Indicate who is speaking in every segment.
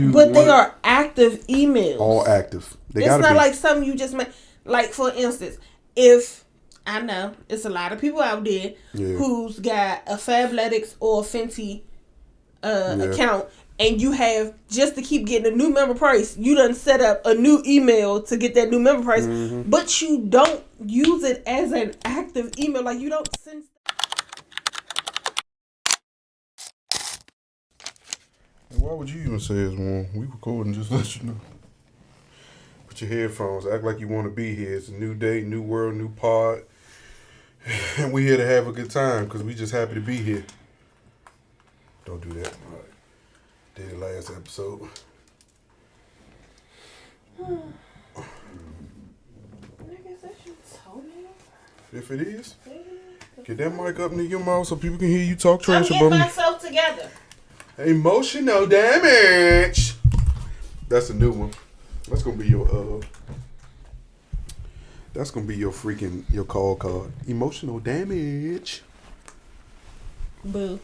Speaker 1: But they are active emails.
Speaker 2: All active.
Speaker 1: It's not like something you just make. Like, for instance, if I know it's a lot of people out there who's got a Fabletics or a Fenty account, and you have, just to keep getting a new member price, you done set up a new email to get that new member price, but you don't use it as an active email. Like, you don't send.
Speaker 2: Why would you even say it's wrong? We recording, just let you know. Put your headphones, act like you want to be here. It's a new day, new world, new pod. And we here to have a good time because we just happy to be here. Don't do that. All right. Did it last episode.
Speaker 1: I guess that should tell me.
Speaker 2: If it is, get that mic up near your mouth so people can hear you talk trash about me.
Speaker 1: I'm getting myself together.
Speaker 2: Emotional damage. That's a new one. That's gonna be your That's gonna be your call card. Emotional damage.
Speaker 1: Boo.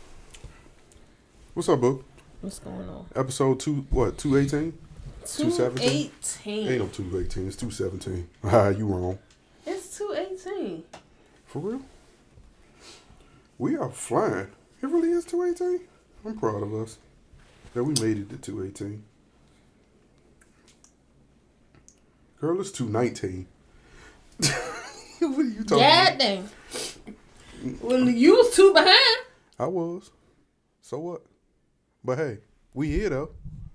Speaker 2: What's up, boo?
Speaker 1: What's going on?
Speaker 2: Episode 218?
Speaker 1: 218.
Speaker 2: Ain't no 218. It's 217. Ah, you wrong.
Speaker 1: It's 218.
Speaker 2: For real? We are flying. It really is 218. I'm proud of us that we made it to 218. Girl, it's 219. What are you talking about?
Speaker 1: Dang. Well, you was 2 behind.
Speaker 2: I was. So what? But hey, we here though.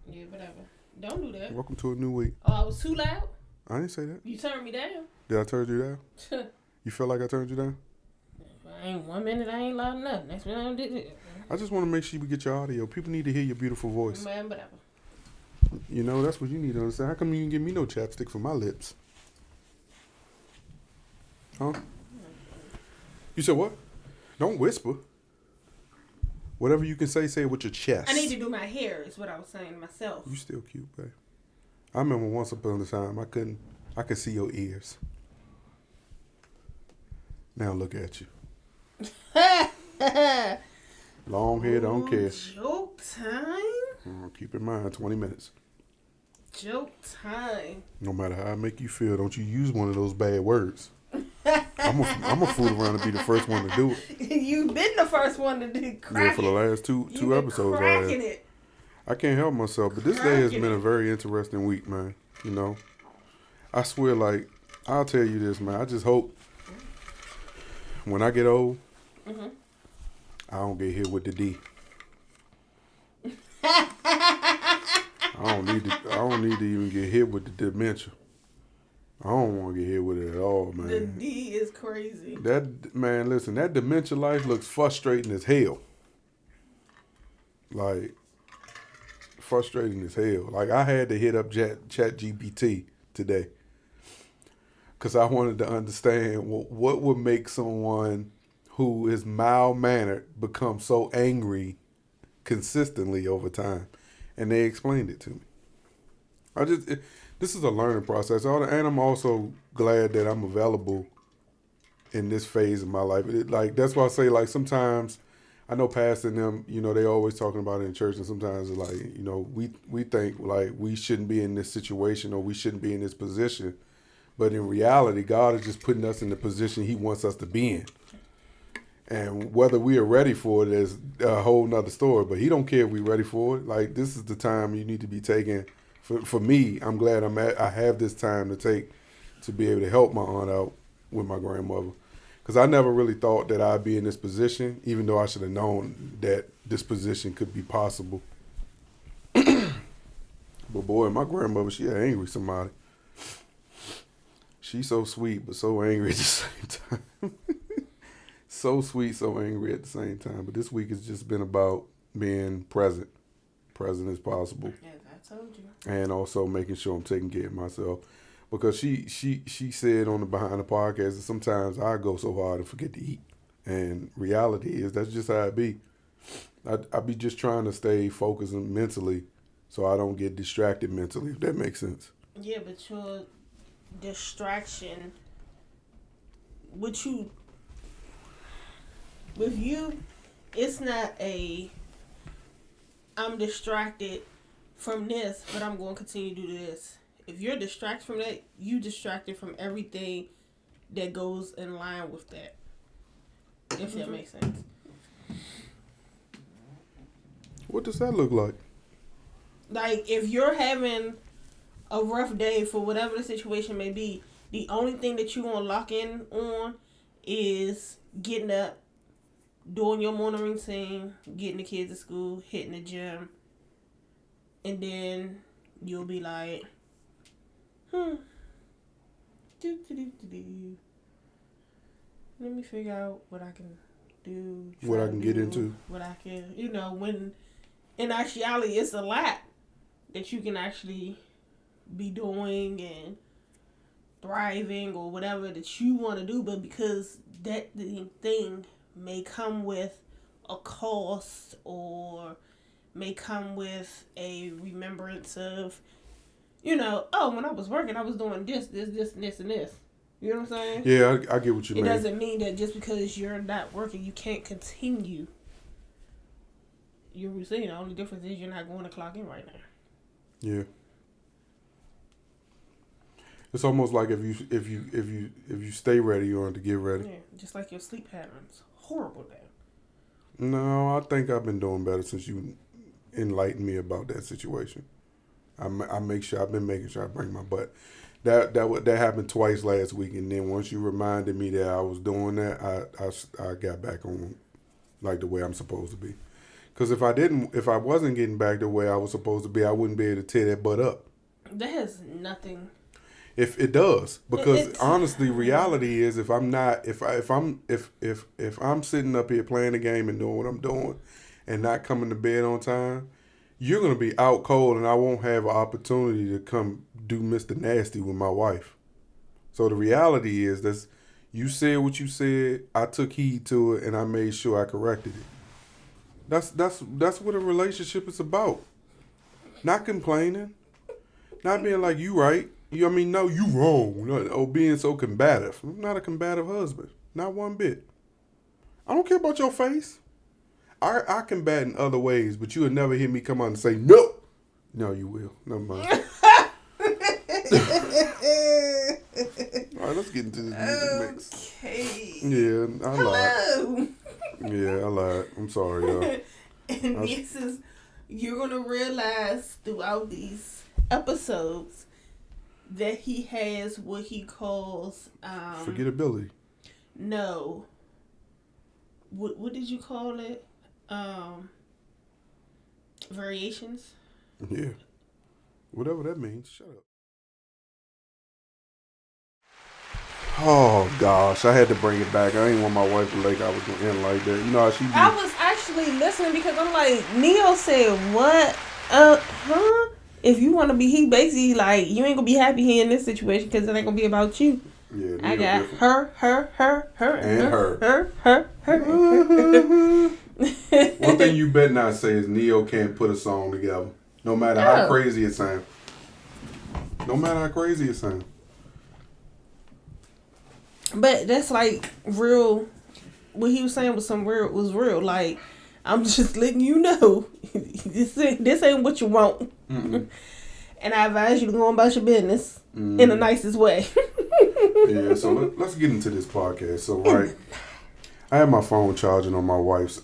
Speaker 1: Yeah, whatever. Don't do that.
Speaker 2: Welcome to a new week.
Speaker 1: Oh, I was too loud?
Speaker 2: I didn't say that.
Speaker 1: You turned me down.
Speaker 2: Did I turn you down? You feel like I turned you down?
Speaker 1: I ain't 1 minute, I ain't loud enough. Next minute, I did it.
Speaker 2: I just want to make sure we get your audio. People need to hear your beautiful voice.
Speaker 1: Man, whatever.
Speaker 2: You know, that's what you need to understand. How come you didn't give me no chapstick for my lips? Huh? You said what? Don't whisper. Whatever you can say it with your chest.
Speaker 1: I need to do my hair, is what I was saying to myself.
Speaker 2: You still cute, babe. I remember once upon a time, I could see your ears. Now look at you. Long hair, don't kiss.
Speaker 1: Joke time?
Speaker 2: Keep in mind, 20 minutes.
Speaker 1: Joke time.
Speaker 2: No matter how I make you feel, don't you use one of those bad words. I'm a fool around to be the first one to do it.
Speaker 1: You've been the first one to do crack.
Speaker 2: Yeah, for the last two episodes. I can't help myself, but this day has been a very interesting week, man. You know, I swear, like, I'll tell you this, man. I just hope when I get old, I don't get hit with the D. I don't need to even get hit with the dementia. I don't want to get hit with it at all, man.
Speaker 1: The D is crazy.
Speaker 2: Listen, that dementia life looks frustrating as hell. Like, frustrating as hell. Like, I had to hit up ChatGPT today because I wanted to understand what would make someone who is mild-mannered become so angry consistently over time. And they explained it to me. This is a learning process. And I'm also glad that I'm available in this phase of my life. That's why I say, like, sometimes I know Pastor and them, you know, they always talking about it in church, and sometimes it's like, you know, we think like we shouldn't be in this situation or we shouldn't be in this position. But in reality, God is just putting us in the position he wants us to be in. And whether we are ready for it is a whole nother story. But he don't care if we're ready for it. Like, this is the time you need to be taking. For me, I'm glad I have this time to take to be able to help my aunt out with my grandmother. Because I never really thought that I'd be in this position, even though I should have known that this position could be possible. But boy, my grandmother, she an angry somebody. She's so sweet, but so angry at the same time. So sweet, so angry at the same time. But this week has just been about being present as possible.
Speaker 1: Yes, I told you.
Speaker 2: And also making sure I'm taking care of myself. Because she said on the Behind the Podcast that sometimes I go so hard and forget to eat. And reality is that's just how it be. I be just trying to stay focused mentally so I don't get distracted mentally, if that makes sense.
Speaker 1: Yeah, but your distraction, with you, it's not I'm distracted from this, but I'm going to continue to do this. If you're distracted from that, you distracted from everything that goes in line with that. If that makes sense.
Speaker 2: What does that look like?
Speaker 1: Like, if you're having a rough day for whatever the situation may be, the only thing that you want to lock in on is getting up, doing your morning routine, getting the kids to school, hitting the gym, and then you'll be like, let me figure out what I can do.
Speaker 2: What I can get into.
Speaker 1: What I can, when in actuality it's a lot that you can actually be doing and thriving or whatever that you want to do, but because that thing may come with a cost or may come with a remembrance of, when I was working, I was doing this, and this. You know what I'm saying?
Speaker 2: Yeah, I get what you mean.
Speaker 1: It doesn't mean that just because you're not working, you can't continue your routine. The only difference is you're not going to clock in right now.
Speaker 2: Yeah. It's almost like if you stay ready, you want to get ready.
Speaker 1: Yeah, just like your sleep patterns. Horrible now.
Speaker 2: No, I think I've been doing better since you enlightened me about that situation. I've been making sure I bring my butt. That happened twice last week, and then once you reminded me that I was doing that, I got back on like the way I'm supposed to be. Because if I wasn't getting back the way I was supposed to be, I wouldn't be able to tear that butt up.
Speaker 1: That has nothing.
Speaker 2: If it does, because honestly, reality is if I'm sitting up here playing the game and doing what I'm doing, and not coming to bed on time, you're gonna be out cold, and I won't have an opportunity to come do Mr. Nasty with my wife. So the reality is that you said what you said. I took heed to it, and I made sure I corrected it. That's what a relationship is about. Not complaining, not being like you right. No, you wrong. Or being so combative. I'm not a combative husband. Not one bit. I don't care about your face. I combat in other ways, but you would never hear me come out and say, no. No, you will. Never mind. All right, let's get into this music mix.
Speaker 1: Okay.
Speaker 2: Yeah, I lied.
Speaker 1: Hello.
Speaker 2: Yeah, I lied. I'm sorry, y'all.
Speaker 1: And this is, you're going to realize throughout these episodes that he has what he calls
Speaker 2: forgettability.
Speaker 1: No. What did you call it? Variations?
Speaker 2: Yeah. Whatever that means. Shut up. Oh gosh, I had to bring it back. I ain't want my wife to I was gonna end like that. You know how she be.
Speaker 1: I was actually listening because I'm like, Neo said what? If you want to be, he basically like, you ain't gonna be happy here in this situation because it ain't gonna be about you.
Speaker 2: Yeah,
Speaker 1: I got
Speaker 2: different.
Speaker 1: her,
Speaker 2: her. One thing you better not say is Neo can't put a song together, no matter how crazy it sounds. No matter how crazy it sounds.
Speaker 1: But that's like real. What he was saying was real. Like, I'm just letting you know, this ain't what you want. Mm-mm. And I advise you to go about your business in the nicest way.
Speaker 2: Yeah, so let's get into this podcast. So, right, I had my phone charging on my wife's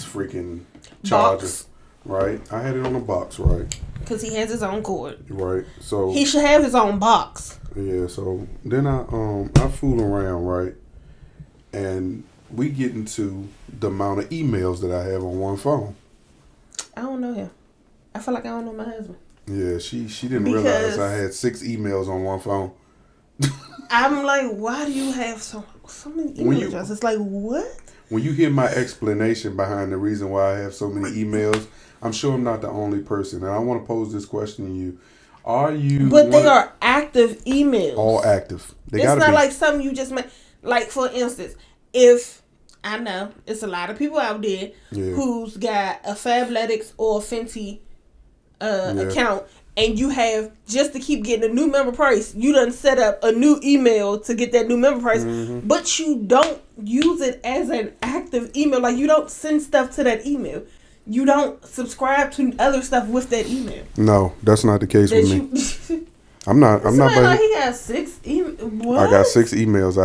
Speaker 2: freaking charger. Box. Right, I had it on the box, right? Because
Speaker 1: he has his own cord.
Speaker 2: Right, so
Speaker 1: he should have his own box.
Speaker 2: Yeah, so then I fool around, right, and we get into the amount of emails that I have on one phone.
Speaker 1: I don't know him. I feel like I don't know my husband.
Speaker 2: Yeah, she didn't realize I had 6 emails on one phone.
Speaker 1: I'm like, why do you have so many email addresses? It's like, what?
Speaker 2: When you hear my explanation behind the reason why I have so many emails, I'm sure I'm not the only person. And I want to pose this question to you. Are you...
Speaker 1: But they are active emails.
Speaker 2: All active.
Speaker 1: It's not like something you just make. Like, for instance, if... I know it's a lot of people out there who's got a Fabletics or a Fenty account, and you have, just to keep getting a new member price, you done set up a new email to get that new member price, but you don't use it as an active email. Like, you don't send stuff to that email. you don't subscribe to other stuff with that email.
Speaker 2: No, that's not the case with me. I'm not.
Speaker 1: Like he got 6 emails.
Speaker 2: I got 6 emails.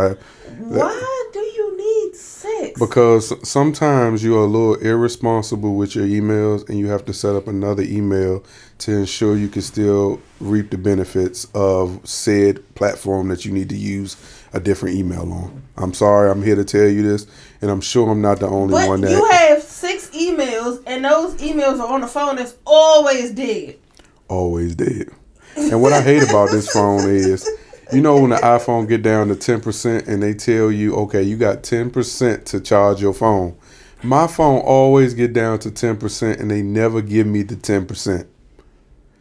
Speaker 1: Why do you need 6?
Speaker 2: Because sometimes you're a little irresponsible with your emails, and you have to set up another email to ensure you can still reap the benefits of said platform that you need to use a different email on. I'm sorry, I'm here to tell you this, and I'm sure I'm not the only one that...
Speaker 1: you have 6 emails, and those emails are on the phone that's always dead.
Speaker 2: Always dead. And what I hate about this phone is, you know, when the iPhone get down to 10% and they tell you, okay, you got 10% to charge your phone. My phone always get down to 10% and they never give me the 10%.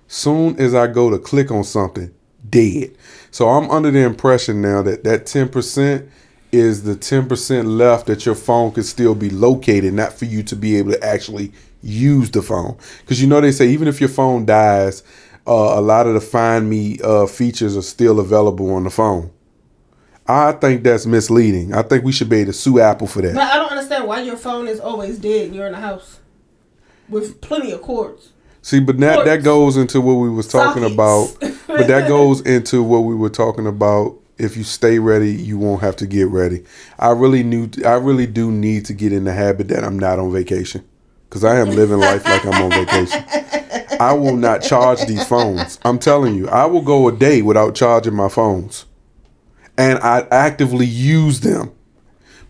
Speaker 2: Soon as I go to click on something, dead. So I'm under the impression now that 10% is the 10% left that your phone could still be located, not for you to be able to actually use the phone. Because you know they say even if your phone dies, a lot of the Find Me features are still available on the phone. I think that's misleading. I think we should be able to sue Apple for that.
Speaker 1: But I don't understand why your phone is always dead and you're in the house with plenty of cords.
Speaker 2: See, but that goes into what we was talking about. But that goes into what we were talking about. If you stay ready, you won't have to get ready. I really do need to get in the habit that I'm not on vacation, because I am living life like I'm on vacation. I will not charge these phones. I'm telling you, I will go a day without charging my phones. And I actively use them.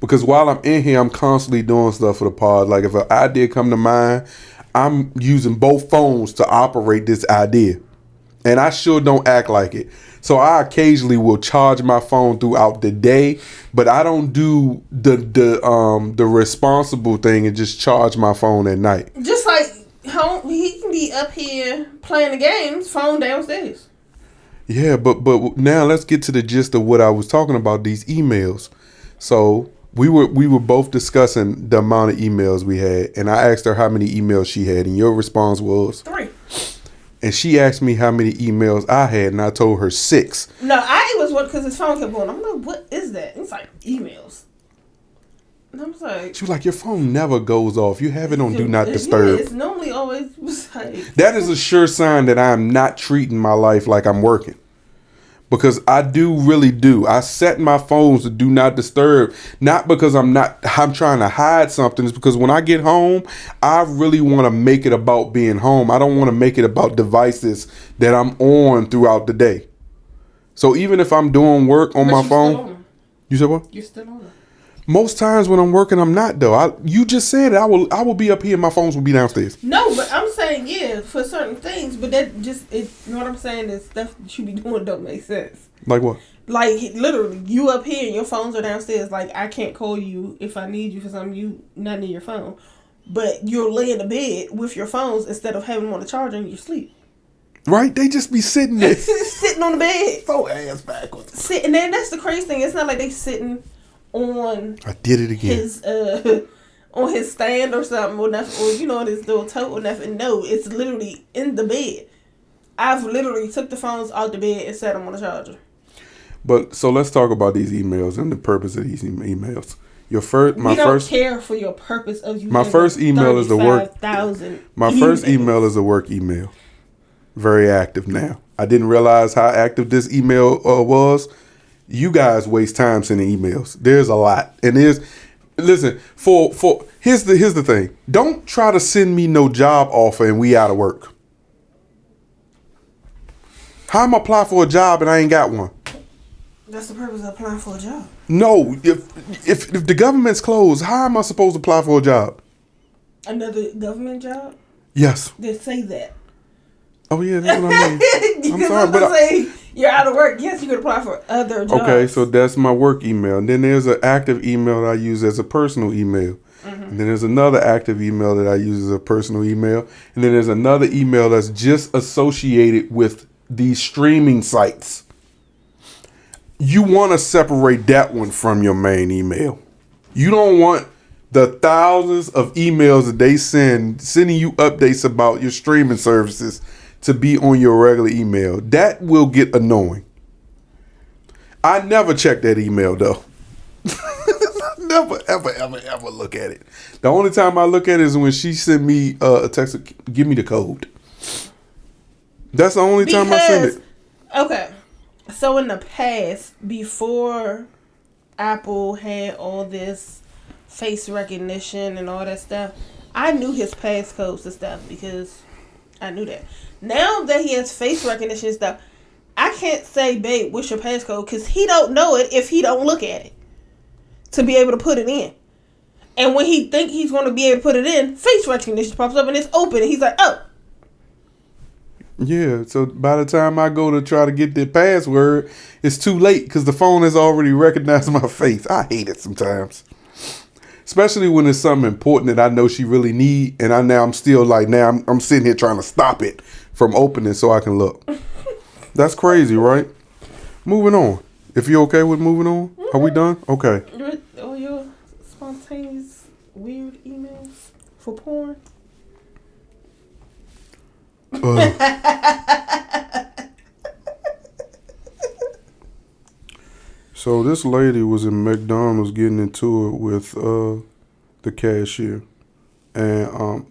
Speaker 2: Because while I'm in here, I'm constantly doing stuff for the pod. Like if an idea come to mind, I'm using both phones to operate this idea. And I sure don't act like it. So I occasionally will charge my phone throughout the day, but I don't do the responsible thing and just charge my phone at night.
Speaker 1: Just like he can be up here playing the games, phone downstairs.
Speaker 2: Yeah, but now let's get to the gist of what I was talking about, these emails. So we were both discussing the amount of emails we had, and I asked her how many emails she had, and your response was
Speaker 1: 3.
Speaker 2: And she asked me how many emails I had, and I told her 6.
Speaker 1: No, it was what, because his phone kept going. I'm like, what is that? It's like emails. And I was like,
Speaker 2: she was like, your phone never goes off. You have it on Do Not Disturb.
Speaker 1: It's normally always like...
Speaker 2: That is a sure sign that I'm not treating my life like I'm working. Because I really do. I set my phones to Do Not Disturb, not because I'm trying to hide something. It's because when I get home, I really want to make it about being home. I don't want to make it about devices that I'm on throughout the day. So even if I'm doing work on my phone, you said what?
Speaker 1: You're still on it.
Speaker 2: Most times when I'm working, I'm not though. You just said it. I will be up here and my phones will be downstairs.
Speaker 1: No, but I'm saying yeah for certain things. But that just you know what I'm saying is stuff that you be doing don't make sense.
Speaker 2: Like what?
Speaker 1: Like literally, you up here and your phones are downstairs. Like I can't call you if I need you for something. You not near your phone, but you're laying in bed with your phones instead of having them on the charger in your sleep.
Speaker 2: Right? They just be sitting there,
Speaker 1: sitting on the bed,
Speaker 2: so ass backwards.
Speaker 1: Sitting there. That's the crazy thing. It's not like they sitting on.
Speaker 2: I did it again.
Speaker 1: His on his stand or something or nothing, or you know, his little tote or nothing. No, it's literally in the bed. I've literally took the phones out the bed and set them on the charger.
Speaker 2: But so let's talk about these emails and the purpose of these emails. We don't
Speaker 1: care for your purpose of you.
Speaker 2: My first email is the work. My first email is a work email. Very active now. I didn't realize how active this email was. You guys waste time sending emails. There's a lot, and listen. Here's the thing. Don't try to send me no job offer and we out of work. How am I apply for a job and I ain't got one?
Speaker 1: That's the purpose of applying for a job.
Speaker 2: No, if the government's closed, how am I supposed to apply for a job?
Speaker 1: Another government job?
Speaker 2: Yes.
Speaker 1: They say that.
Speaker 2: Oh yeah, that's what I mean. I'm sorry, but
Speaker 1: you're out of work. Yes, you could apply for other jobs.
Speaker 2: Okay, so that's my work email. And then there's an active email that I use as a personal email. Mm-hmm. And then there's another active email that I use as a personal email. And then there's another email that's just associated with these streaming sites. You want to separate that one from your main email. You don't want the thousands of emails that they sending you updates about your streaming services to be on your regular email. That will get annoying. I never check that email though. never, ever look at it. The only time I look at it is when she sent me a text, give me the code. That's the only time I send it.
Speaker 1: Okay. So in the past, before Apple had all this face recognition and all that stuff, I knew his passcodes and stuff because I knew that. Now that he has face recognition and stuff, I can't say, babe, what's your passcode? Because he don't know it if he don't look at it to be able to put it in. And when he think he's going to be able to put it in, face recognition pops up and it's open. And he's like, oh.
Speaker 2: Yeah, so by the time I go to try to get the password, it's too late because the phone has already recognized my face. I hate it sometimes. Especially when it's something important that I know she really need. And I'm still like, I'm sitting here trying to stop it from opening so I can look. That's crazy, right? Moving on. If you're okay with moving on, are we done? Okay.
Speaker 1: All your spontaneous weird emails for porn?
Speaker 2: So this lady was in McDonald's getting into it with the cashier, and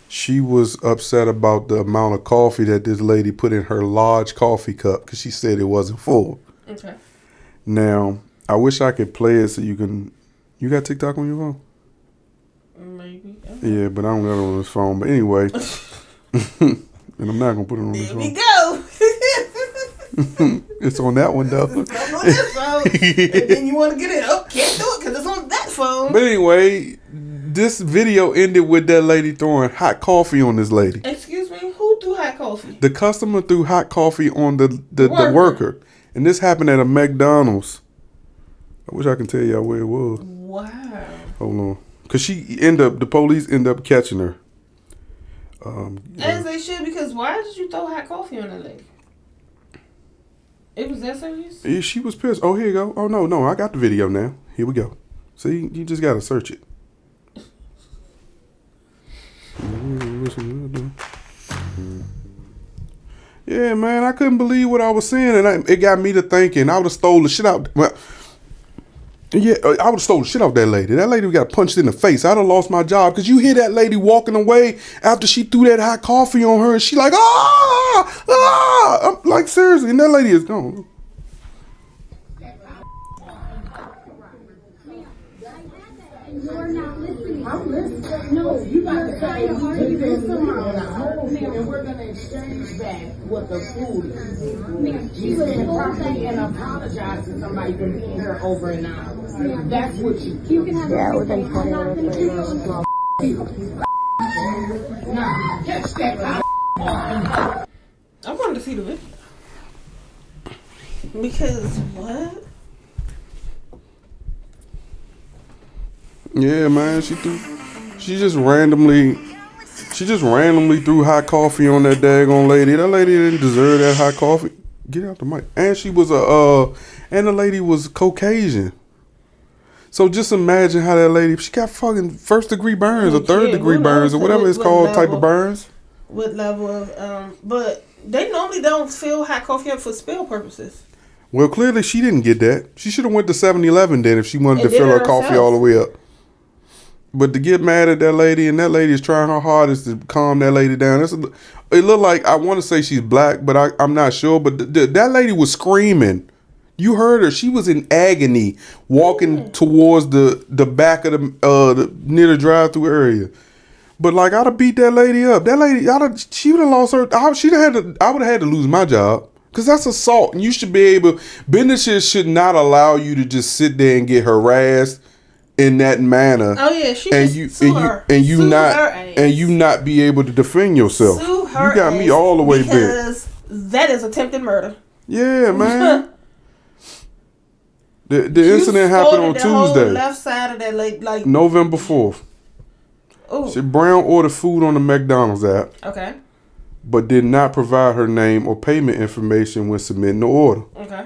Speaker 2: she was upset about the amount of coffee that this lady put in her large coffee cup because she said it wasn't full.
Speaker 1: Okay.
Speaker 2: Now I wish I could play it so you can. You got TikTok on your phone?
Speaker 1: Maybe.
Speaker 2: Yeah, but I don't got it on this phone. But anyway. And I'm not gonna put it on this
Speaker 1: There
Speaker 2: one.
Speaker 1: we go.
Speaker 2: It's on that one though.
Speaker 1: It's on this phone. And then you want to get it. Oh, can't do it because it's on that phone.
Speaker 2: But anyway, this video ended with that lady throwing hot coffee on this lady.
Speaker 1: Excuse me, who threw hot coffee?
Speaker 2: The customer threw hot coffee on the worker. And this happened at a McDonald's. I wish I could tell y'all where it was.
Speaker 1: Wow.
Speaker 2: Hold on. Because the police end up catching her.
Speaker 1: As they should, because why did you throw hot coffee on that lady? It was that serious?
Speaker 2: Yeah, she was pissed. Oh, here you go. Oh, no, I got the video now. Here we go. See, you just got to search it. Yeah, man, I couldn't believe what I was seeing, and it got me to thinking I would have stole the shit out. Well, yeah, I would have stole the shit out that lady. That lady got punched in the face. I'd have lost my job because you hear that lady walking away after she threw that hot coffee on her, and she like, I'm like, seriously, and that lady is gone.
Speaker 3: You're not listening. I'm listening. No, you got to say, and we're going to exchange back what the food is. She said properly and apologize to somebody for being here over an hour. That's what you can have. Yeah, within 20 minutes. Nah, catch that.
Speaker 1: I wanted to see the video. Because what?
Speaker 2: Yeah, man, she just randomly threw hot coffee on that daggone lady. That lady didn't deserve that hot coffee. Get out the mic. And she was and the lady was Caucasian. So just imagine how that lady, she got fucking 1st-degree burns or 3rd-degree burns or whatever it's called, type of burns.
Speaker 1: What level of but they normally don't fill hot coffee up for spill purposes.
Speaker 2: Well, clearly she didn't get that. She should have went to 7-Eleven then if she wanted to fill her coffee all the way up. But to get mad at that lady, and that lady is trying her hardest to calm that lady down. It looked like, I want to say she's black, but I'm not sure. But that lady was screaming. You heard her. She was in agony walking towards the back of near the drive-thru area. But like, I'd have beat that lady up. That lady, she would have lost her. I would have had to lose my job. Because that's assault. And you should be able, businesses should not allow you to just sit there and get harassed in that manner.
Speaker 1: Oh yeah,
Speaker 2: you not be able to defend yourself.
Speaker 1: Sue her.
Speaker 2: You got me all the way back.
Speaker 1: Because that is attempted murder.
Speaker 2: Yeah, man. the incident happened on Tuesday.
Speaker 1: Whole left side of that like
Speaker 2: November 4th.
Speaker 1: Oh.
Speaker 2: Brown ordered food on the McDonald's app.
Speaker 1: Okay.
Speaker 2: But did not provide her name or payment information when submitting the order.
Speaker 1: Okay.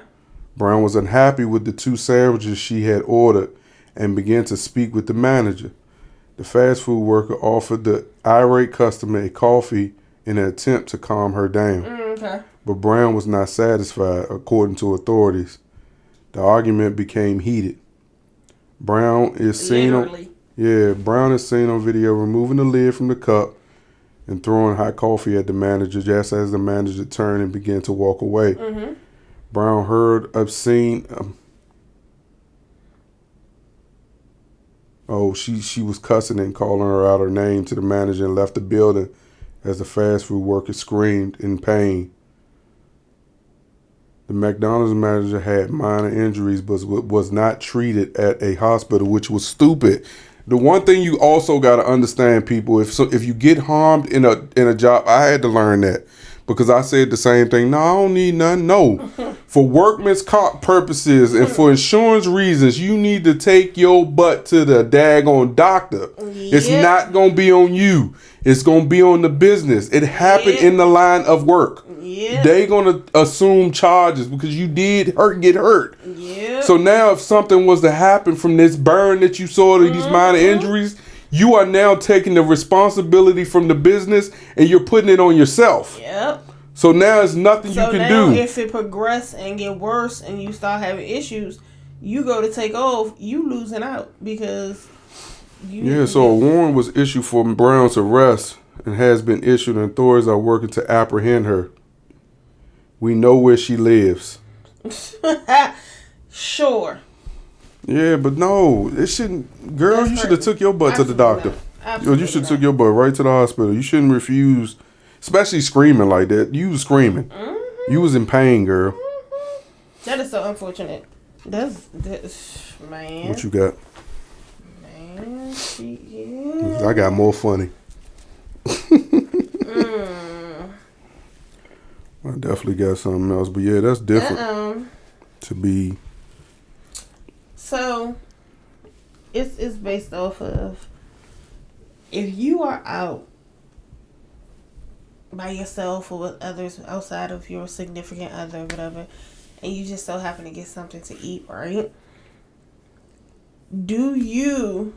Speaker 2: Brown was unhappy with the 2 sandwiches she had ordered and began to speak with the manager. The fast food worker offered the irate customer a coffee in an attempt to calm her down.
Speaker 1: Okay.
Speaker 2: But Brown was not satisfied, according to authorities. The argument became heated. Brown is seen on video removing the lid from the cup and throwing hot coffee at the manager just as the manager turned and began to walk away. Mm-hmm. Brown heard obscene. She was cussing and calling her out her name to the manager and left the building as the fast food worker screamed in pain. The McDonald's manager had minor injuries but was not treated at a hospital, which was stupid. The one thing you also got to understand, people, if you get harmed in a job, I had to learn that because I said the same thing. No, I don't need none. No. For workman's comp purposes and for insurance reasons, you need to take your butt to the daggone doctor. Yep. It's not going to be on you. It's going to be on the business. It happened in the line of work. Yep. They going to assume charges because you did get hurt. Yep. So now if something was to happen from this burn that you saw, these minor injuries, you are now taking the responsibility from the business and you're putting it on yourself. Yep. So now it's nothing you can do.
Speaker 1: If it progresses and get worse and you start having issues, you go to take off, you losing out because
Speaker 2: so a warrant was issued for Brown's arrest and has been issued and authorities are working to apprehend her. We know where she lives.
Speaker 1: Sure.
Speaker 2: Yeah, but no, it shouldn't. Girl, you should have took your butt to the doctor. You should have took your butt right to the hospital. You shouldn't refuse, especially screaming like that. You was screaming. Mm-hmm. You was in pain, girl.
Speaker 1: Mm-hmm. That is so unfortunate. That's man.
Speaker 2: What you got?
Speaker 1: Man,
Speaker 2: I got more funny. I definitely got something else, but yeah, that's different. To be.
Speaker 1: So, it's based off of if you are out by yourself or with others outside of your significant other, or whatever, and you just so happen to get something to eat, right? Do you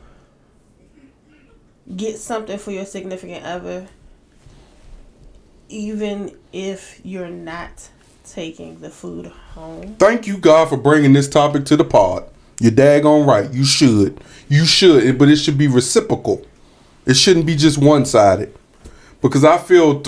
Speaker 1: get something for your significant other even if you're not taking the food home?
Speaker 2: Thank you, God, for bringing this topic to the pod. You're daggone right. You should. You should, but it should be reciprocal. It shouldn't be just one-sided. Because I feel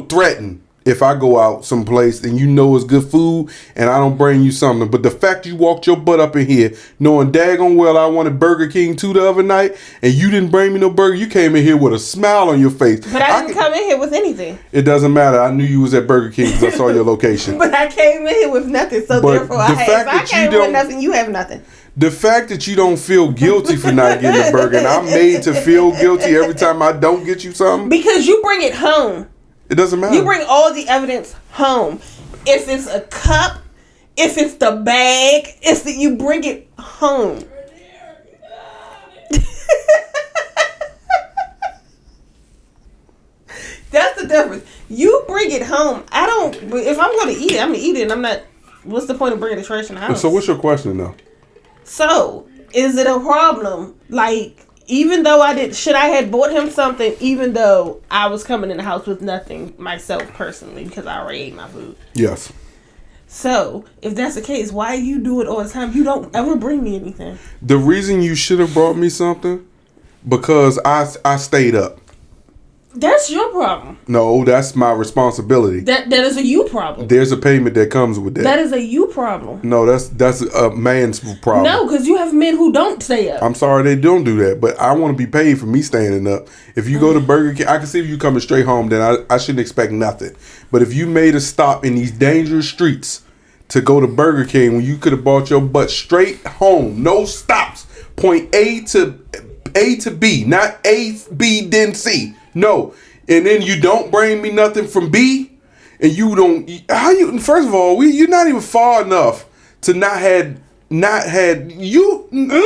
Speaker 2: threatened if I go out someplace and you know it's good food and I don't bring you something. But the fact you walked your butt up in here knowing daggone well I wanted Burger King too the other night and you didn't bring me no burger, you came in here with a smile on your face.
Speaker 1: But I didn't come in here with anything.
Speaker 2: It doesn't matter. I knew you was at Burger King because I saw your location.
Speaker 1: But I came in here with nothing, so therefore if I came with nothing, you have nothing.
Speaker 2: The fact that you don't feel guilty for not getting the burger, and I'm made to feel guilty every time I don't get you something.
Speaker 1: Because you bring it home.
Speaker 2: It doesn't matter.
Speaker 1: You bring all the evidence home. If it's a cup, if it's the bag, you bring it home. That's the difference. You bring it home. I don't. If I'm going to eat it, I'm going to eat it. And I'm not. What's the point of bringing the trash in the house?
Speaker 2: So what's your question though?
Speaker 1: So is it a problem? Like, even though should I have bought him something, even though I was coming in the house with nothing myself personally because I already ate my food?
Speaker 2: Yes.
Speaker 1: So if that's the case, why you do it all the time? You don't ever bring me anything.
Speaker 2: The reason you should have brought me something because I stayed up.
Speaker 1: That's your problem.
Speaker 2: No, that's my responsibility.
Speaker 1: That is a you problem.
Speaker 2: There's a payment that comes with that.
Speaker 1: That is a you problem.
Speaker 2: No, that's a man's problem.
Speaker 1: No, because you have men who don't stay up.
Speaker 2: I'm sorry they don't do that, but I want to be paid for me standing up. If you go to Burger King, I can see if you coming straight home, then I shouldn't expect nothing. But if you made a stop in these dangerous streets to go to Burger King when you could have bought your butt straight home, no stops, point A to B, not A, B, then C. No, and then you don't bring me nothing from B, and you don't. How you? First of all, you're not even far enough to not had you.
Speaker 1: It's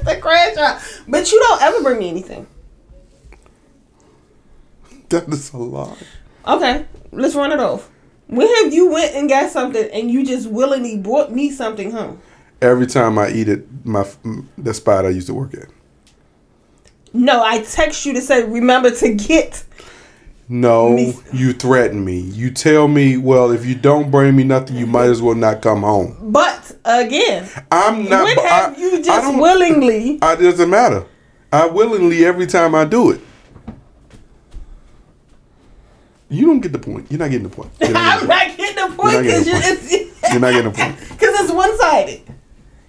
Speaker 1: the crash out, but you don't ever bring me anything.
Speaker 2: That is a lie.
Speaker 1: Okay, let's run it off. When have you went and got something and you just willingly brought me something home?
Speaker 2: Every time I eat at the spot I used to work at.
Speaker 1: No, I text you to say, remember to get.
Speaker 2: No, you threaten me. You tell me, well, if you don't bring me nothing, you might as well not come home.
Speaker 1: But again,
Speaker 2: I'm not.
Speaker 1: When have you just willingly?
Speaker 2: It doesn't matter. I willingly every time I do it. You don't get the point. You're not getting the point.
Speaker 1: I'm not getting the point because
Speaker 2: you're not getting the point.
Speaker 1: Because it's one-sided.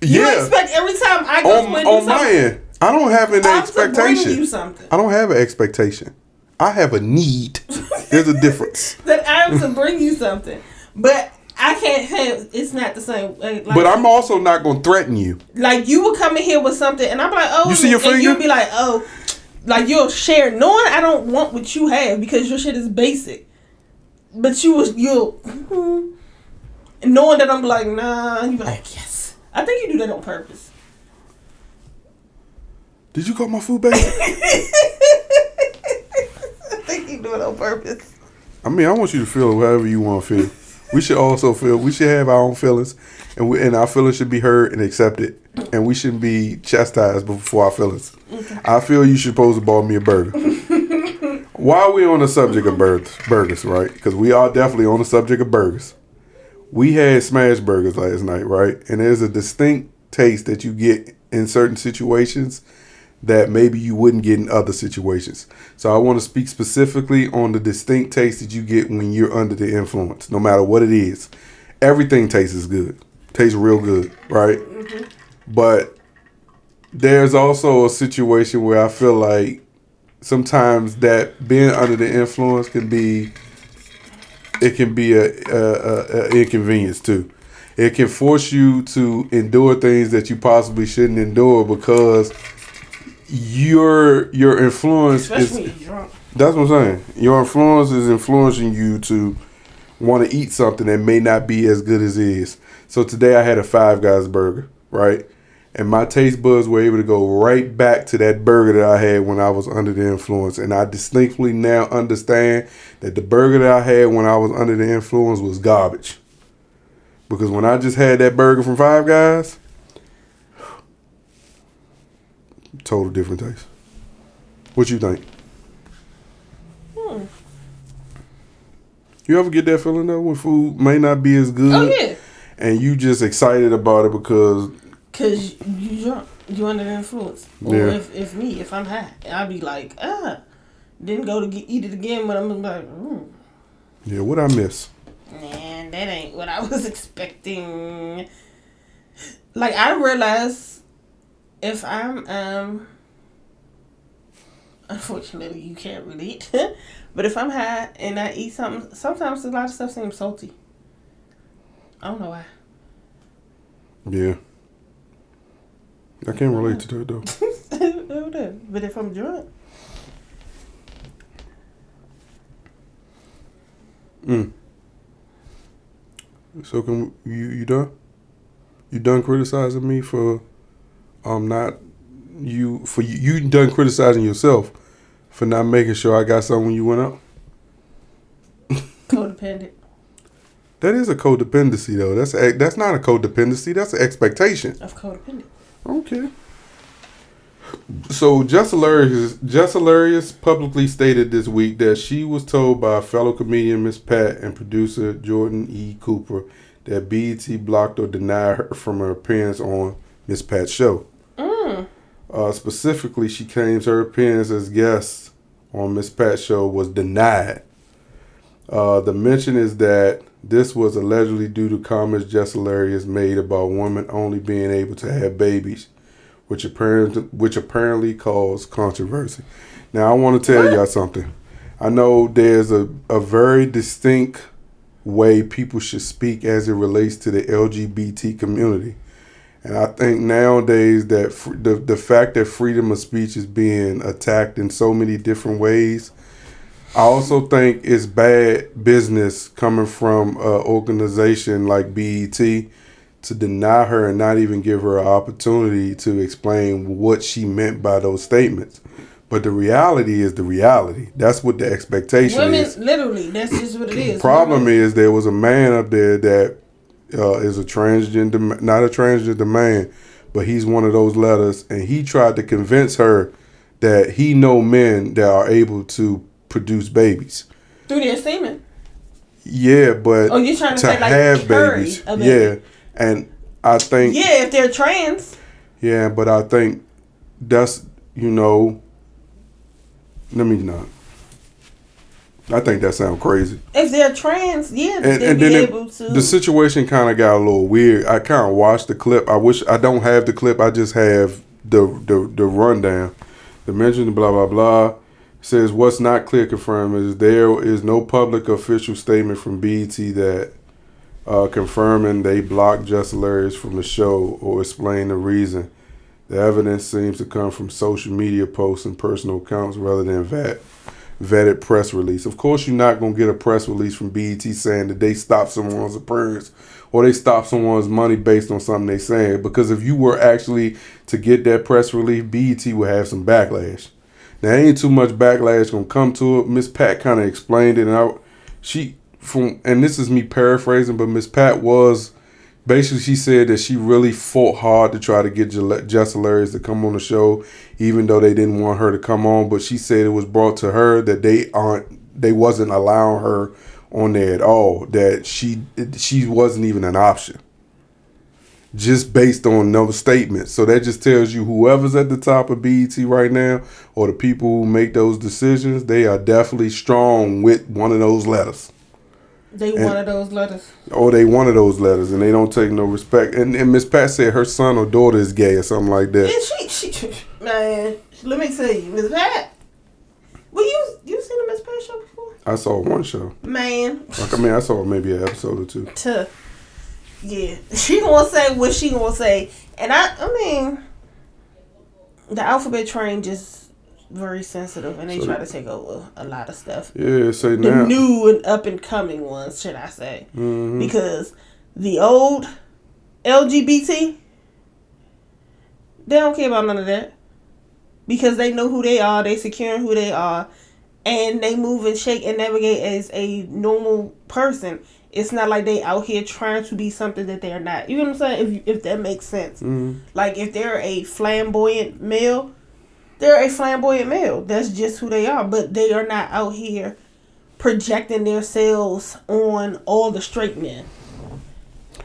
Speaker 1: You expect every time I go
Speaker 2: on my end, I don't have an expectation.
Speaker 1: You something.
Speaker 2: I don't have an expectation. I have a need. There's a difference.
Speaker 1: That I am to bring you something, but I can't have. It's not the same. Like,
Speaker 2: but I'm also not going to threaten you.
Speaker 1: Like you will come in here with something, and I'm like, oh,
Speaker 2: you see your finger?
Speaker 1: And you'll be like, oh, like you'll share, knowing I don't want what you have because your shit is basic. But you'll knowing that I'm like, nah, you be like, yes. I think you do that on purpose.
Speaker 2: Did you call my food basic?
Speaker 1: I think you do it on purpose.
Speaker 2: I mean, I want you to feel however you want to feel. We should also feel. We should have our own feelings, and our feelings should be heard and accepted. And we shouldn't be chastised before our feelings. Okay. I feel you should supposed to buy me a burger. While we on the subject of burgers, right? Because we are definitely on the subject of burgers. We had smash burgers last night, right? And there's a distinct taste that you get in certain situations that maybe you wouldn't get in other situations. So I want to speak specifically on the distinct taste that you get when you're under the influence, no matter what it is. Everything tastes good. Tastes real good, right? Mm-hmm. But there's also a situation where I feel like sometimes that being under the influence can be a inconvenience too. It can force you to endure things that you possibly shouldn't endure because your influence
Speaker 1: especially when you're drunk.
Speaker 2: That's what I'm saying. Your influence is influencing you to want to eat something that may not be as good as it is. So today I had a Five Guys burger, right? And my taste buds were able to go right back to that burger that I had when I was under the influence. And I distinctly now understand that the burger that I had when I was under the influence was garbage. Because when I just had that burger from Five Guys, total different taste. What you think? You ever get that feeling though when food may not be as good?
Speaker 1: Oh yeah.
Speaker 2: And you just excited about it because
Speaker 1: you drunk, you under the influence. Or if I'm high, I'll be like, didn't go to eat it again, but I'm like,
Speaker 2: yeah, what I miss?
Speaker 1: Man, that ain't what I was expecting. Like I realize if I'm unfortunately you can't relate, but if I'm high and I eat something, sometimes a lot of stuff seems salty. I don't know why.
Speaker 2: Yeah. I can't relate to that though.
Speaker 1: But if I'm drunk.
Speaker 2: So can you done? You done criticizing me for you done criticizing yourself for not making sure I got something when you went out?
Speaker 1: Codependent.
Speaker 2: That is a codependency though. That's not a codependency. That's an expectation
Speaker 1: of codependent.
Speaker 2: Okay. So Jess Hilarious publicly stated this week that she was told by fellow comedian Miss Pat and producer Jordan E. Cooper that BET blocked or denied her from her appearance on Miss Pat's show. Specifically, she claims her appearance as guest on Miss Pat's show was denied. The mention is that this was allegedly due to comments Jess Hilarious made about women only being able to have babies, which apparently caused controversy. Now, I want to tell y'all something. I know there's a very distinct way people should speak as it relates to the LGBT community. And I think nowadays that the fact that freedom of speech is being attacked in so many different ways, I also think it's bad business coming from an organization like BET to deny her and not even give her an opportunity to explain what she meant by those statements. But the reality is the reality. That's what the expectation is.
Speaker 1: Literally, that's just what it is.
Speaker 2: The problem is there was a man up there that is a transgender, not a transgender man, but he's one of those letters, and he tried to convince her that he know men that are able to produce babies.
Speaker 1: Through their semen.
Speaker 2: Yeah, but
Speaker 1: you trying to say
Speaker 2: have babies. Yeah, and I think
Speaker 1: if they're trans.
Speaker 2: Yeah, but I think that's let me not. I think that sounds crazy.
Speaker 1: If they're trans, and
Speaker 2: then the situation kind of got a little weird. I kind of watched the clip. I wish I don't have the clip. I just have the rundown. The mention blah blah blah says what's not clear confirmed is there is no public official statement from BET that confirming they blocked Just Hilarious from the show or explain the reason. The evidence seems to come from social media posts and personal accounts rather than vetted press release. Of course, you're not going to get a press release from BET saying that they stopped someone's appearance or they stopped someone's money based on something they saying. Because if you were actually to get that press release, BET would have some backlash. Now, ain't too much backlash going to come to it. Miss Pat kind of explained it. And this is me paraphrasing, but Miss Pat was... Basically, she said that she really fought hard to try to get Just Hilarious to come on the show, even though they didn't want her to come on. But she said it was brought to her that they wasn't allowing her on there at all. That she wasn't even an option, just based on no statements. So that just tells you whoever's at the top of BET right now, or the people who make those decisions, they are definitely strong with one of those letters.
Speaker 1: They wanted those letters.
Speaker 2: Oh, they wanted those letters, and they don't take no respect. And Miss Pat said her son or daughter is gay or something like that.
Speaker 1: Yeah, she man, let me tell you, Miss Pat. Well, you seen the Miss Pat show before?
Speaker 2: I saw one show.
Speaker 1: Man.
Speaker 2: I saw maybe an episode or two.
Speaker 1: Yeah, she gonna say what she gonna say, and I mean, the alphabet train just. Very sensitive, and they try to take over a lot of stuff.
Speaker 2: Yeah, say
Speaker 1: the
Speaker 2: now.
Speaker 1: new and up and coming ones, should I say?
Speaker 2: Mm-hmm.
Speaker 1: Because the old LGBT, they don't care about none of that. Because they know who they are, they secure who they are, and they move and shake and navigate as a normal person. It's not like they out here trying to be something that they're not. You know what I'm saying? If that makes sense.
Speaker 2: Mm-hmm.
Speaker 1: Like if they're a flamboyant male. They're a flamboyant male. That's just who they are. But they are not out here projecting themselves on all the straight men.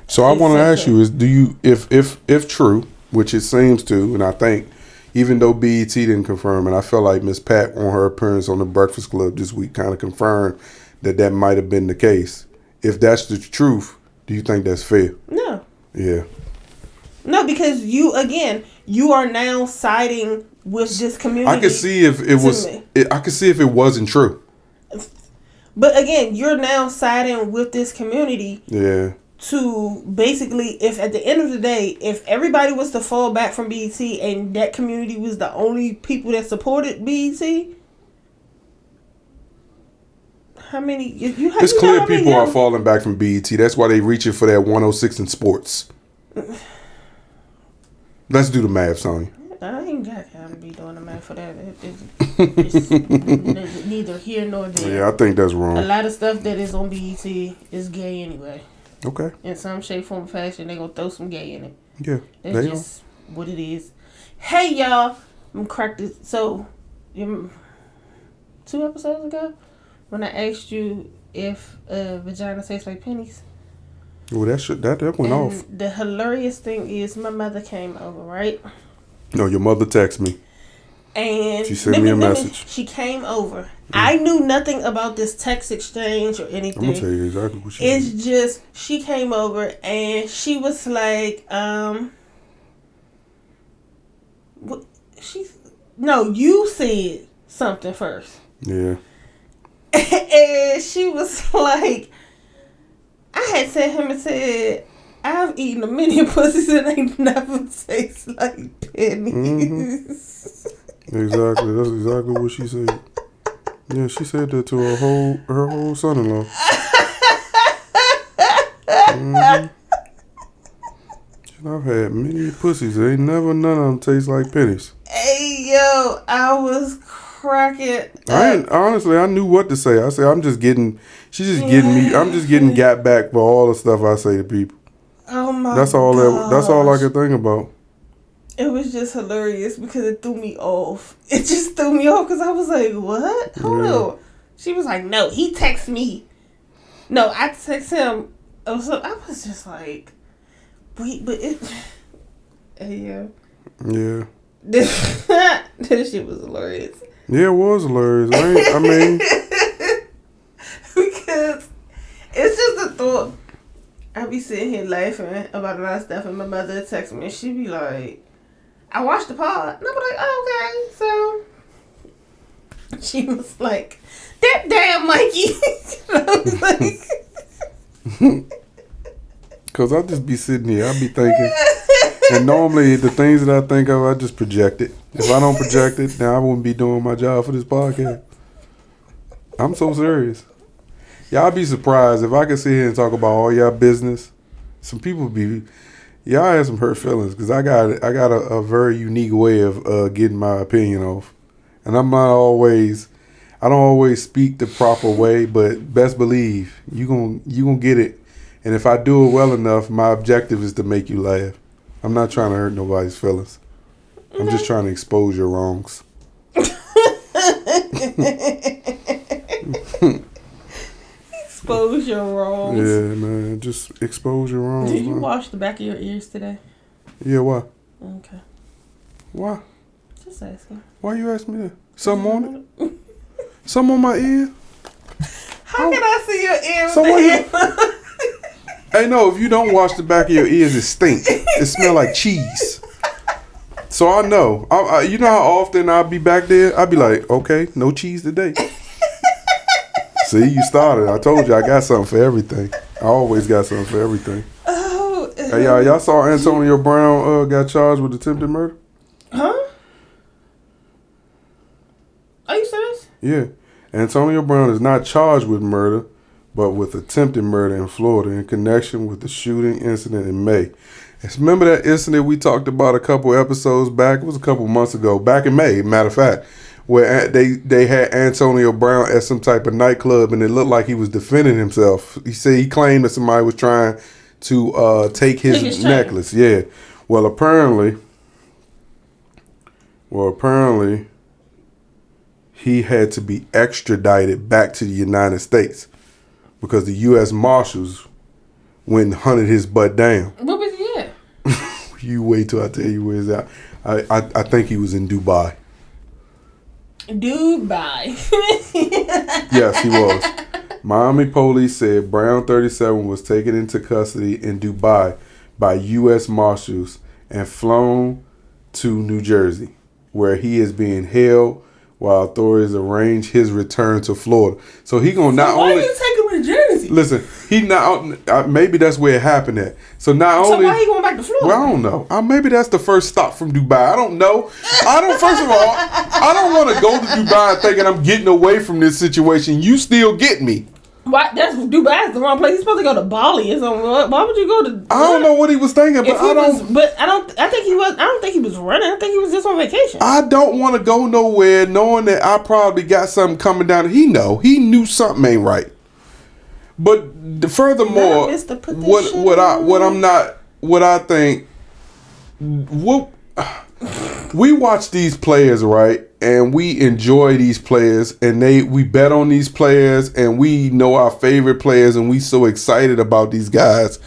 Speaker 2: So I want to ask you: do you, if true, which it seems to, and I think, even though BET didn't confirm, and I felt like Miss Pat on her appearance on the Breakfast Club this week kind of confirmed that might have been the case. If that's the truth, do you think that's fair?
Speaker 1: No.
Speaker 2: Yeah.
Speaker 1: No, because you are now siding with this community.
Speaker 2: I could see if it was. I could see if it wasn't true.
Speaker 1: But again, you're now siding with this community.
Speaker 2: Yeah.
Speaker 1: To basically, if at the end of the day, if everybody was to fall back from BET and that community was the only people that supported BET, how many?
Speaker 2: It's clear people are falling back from BET. That's why they reaching for that 106 in sports. Let's do the math, Sonya.
Speaker 1: I ain't got time to be doing the math for that. It's neither here nor there.
Speaker 2: Yeah, I think that's wrong.
Speaker 1: A lot of stuff that is on BET is gay anyway.
Speaker 2: Okay.
Speaker 1: In some shape, form, or fashion, they gonna throw some gay in it.
Speaker 2: Yeah,
Speaker 1: that's just what it is. Hey, y'all, I'm cracked. So, 2 episodes ago, when I asked you if vagina tastes like pennies.
Speaker 2: Well, that went off.
Speaker 1: The hilarious thing is, my mother came over, right?
Speaker 2: No, your mother texted me.
Speaker 1: And
Speaker 2: she sent me a message.
Speaker 1: She came over. I knew nothing about this text exchange or anything.
Speaker 2: I'm gonna tell you exactly what she
Speaker 1: It's just she came over and she was like, you said something first.
Speaker 2: Yeah.
Speaker 1: And she was like, I had sent him and said, I've eaten a many pussies and they never taste like pennies.
Speaker 2: Mm-hmm. Exactly. That's exactly what she said. Yeah, she said that to her whole son-in-law. Mm-hmm. I've had many pussies. Ain't never none of them taste like pennies.
Speaker 1: Hey, yo, I was cracking.
Speaker 2: Honestly, I knew what to say. I said, I'm just getting got back for all the stuff I say to people.
Speaker 1: Oh my
Speaker 2: That's all I could think about.
Speaker 1: It was just hilarious because it threw me off. It just threw me off because I was like, what? Hold on. She was like, no, he texted me. No, I texted him. So I was just like, wait, but it... Yeah.
Speaker 2: Yeah.
Speaker 1: This shit was hilarious.
Speaker 2: Yeah, it was hilarious. I mean...
Speaker 1: Because it's just a thought. I be sitting here laughing about a lot of stuff, and my mother texts me, and she be like, I watched the pod. And I'm like, oh, okay. So she was like, that damn Mikey. I was like...
Speaker 2: Because I just be sitting here, I be thinking... And normally, the things that I think of, I just project it. If I don't project it, then I wouldn't be doing my job for this podcast. I'm so serious. Y'all be surprised if I could sit here and talk about all y'all business. Some people y'all have some hurt feelings because I got a very unique way of getting my opinion off, and I don't always speak the proper way, but best believe you gonna get it. And if I do it well enough, my objective is to make you laugh. I'm not trying to hurt nobody's feelings. I'm just trying to expose your wrongs.
Speaker 1: Expose your wrongs.
Speaker 2: Yeah, man. Just expose your wrongs.
Speaker 1: Did you wash the back of your ears today?
Speaker 2: Yeah, why?
Speaker 1: Okay.
Speaker 2: Why?
Speaker 1: Just asking.
Speaker 2: Why you asking me that? Something on it? Something on my ear?
Speaker 1: How can I see your ear with the hair?
Speaker 2: Hey, no, if you don't wash the back of your ears, it stink. It smell like cheese. So I know. You know how often I'll be back there? I'll be like, okay, no cheese today. See, you started. I told you I got something for everything. I always got something for everything.
Speaker 1: Oh.
Speaker 2: Hey, y'all saw Antonio Brown got charged with attempted murder?
Speaker 1: Huh? Are you serious?
Speaker 2: Yeah. Antonio Brown is not charged with murder, but with attempted murder in Florida in connection with the shooting incident in May. Remember that incident we talked about a couple episodes back? It was a couple months ago, back in May, matter of fact, where they had Antonio Brown at some type of nightclub, and it looked like he was defending himself. He claimed that somebody was trying to take his necklace. Yeah. Well, apparently, he had to be extradited back to the United States because the U.S. Marshals went and hunted his butt down.
Speaker 1: What was he at?
Speaker 2: You wait till I tell you where he's at. I think he was in Dubai.
Speaker 1: Dubai.
Speaker 2: Yes, he was. Miami police said Brown, 37, was taken into custody in Dubai by U.S. Marshals and flown to New Jersey, where he is being held while authorities arrange his return to Florida. So he gonna not
Speaker 1: why
Speaker 2: only...
Speaker 1: Why you take him to Jersey?
Speaker 2: Listen, he not... maybe that's where it happened at. So only...
Speaker 1: why he going back to Florida?
Speaker 2: Well, I don't know. Maybe that's the first stop from Dubai. I don't know. First of all, I don't want to go to Dubai thinking I'm getting away from this situation. You still get me.
Speaker 1: Why? Dubai is the wrong place. He's supposed to go to Bali or something. Why would you go to?
Speaker 2: I don't know what he was thinking, but I don't think he was running. I think he was just on vacation. I don't want to go nowhere knowing that I probably got something coming down. He knew something ain't right. But furthermore, we watch these players, right? And we enjoy these players, and we bet on these players, and we know our favorite players, and we so excited about these guys.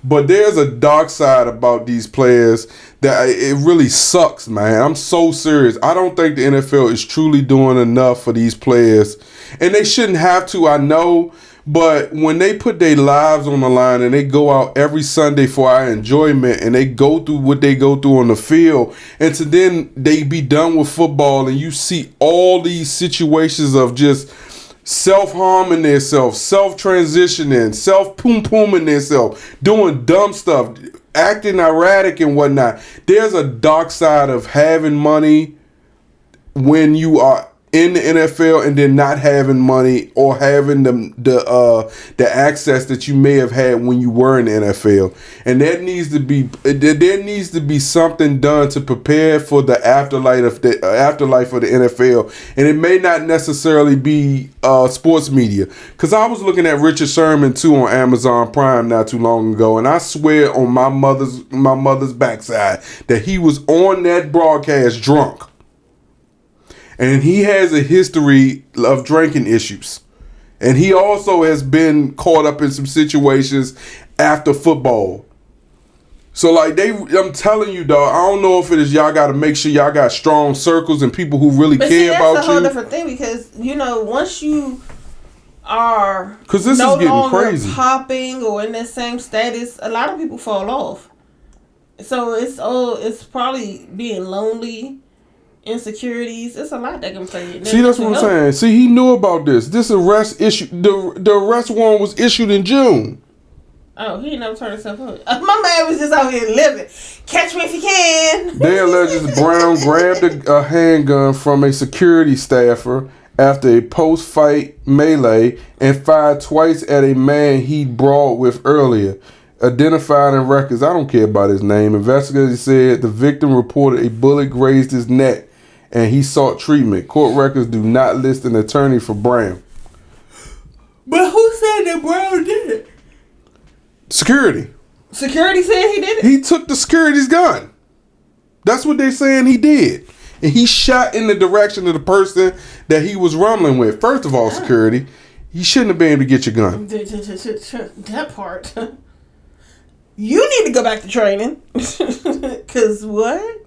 Speaker 2: But there's a dark side about these players that it really sucks, man. I'm so serious. I don't think the NFL is truly doing enough for these players, and they shouldn't have to, I know. But when they put their lives on the line and they go out every Sunday for our enjoyment and they go through what they go through on the field, and to then they be done with football and you see all these situations of just self-harming themselves, self-transitioning, self-poom-pooming themselves, doing dumb stuff, acting erratic and whatnot. There's a dark side of having money when you are in the NFL and then not having money or having the access that you may have had when you were in the NFL. And there needs to be something done to prepare for the afterlife of the NFL. And it may not necessarily be sports media. Because I was looking at Richard Sherman too on Amazon Prime not too long ago, and I swear on my mother's backside that he was on that broadcast drunk. And he has a history of drinking issues. And he also has been caught up in some situations after football. So, like, I'm telling you, dog, I don't know if it is y'all got to make sure y'all got strong circles and people who really care about you. That's a whole
Speaker 1: different thing because, you know, once you are
Speaker 2: this is getting crazy.
Speaker 1: Popping or in that same status, a lot of people fall off. So, it's probably being lonely, insecurities. It's a lot that can play.
Speaker 2: See, that's what I'm saying. See, he knew about this. This arrest issue, the arrest warrant was issued in June.
Speaker 1: Oh, he never turned himself up. My man was just out here living. Catch me if you can.
Speaker 2: They allege Brown grabbed a handgun from a security staffer after a post-fight melee and fired twice at a man he'd brawled with earlier. Identified in records, I don't care about his name. Investigators said the victim reported a bullet grazed his neck and he sought treatment. Court records do not list an attorney for Brown.
Speaker 1: But who said that Brown did it?
Speaker 2: Security.
Speaker 1: Security said he did it?
Speaker 2: He took the security's gun. That's what they're saying he did. And he shot in the direction of the person that he was rumbling with. First of all, security, you shouldn't have been able to get your gun.
Speaker 1: That part. You need to go back to training. Because what?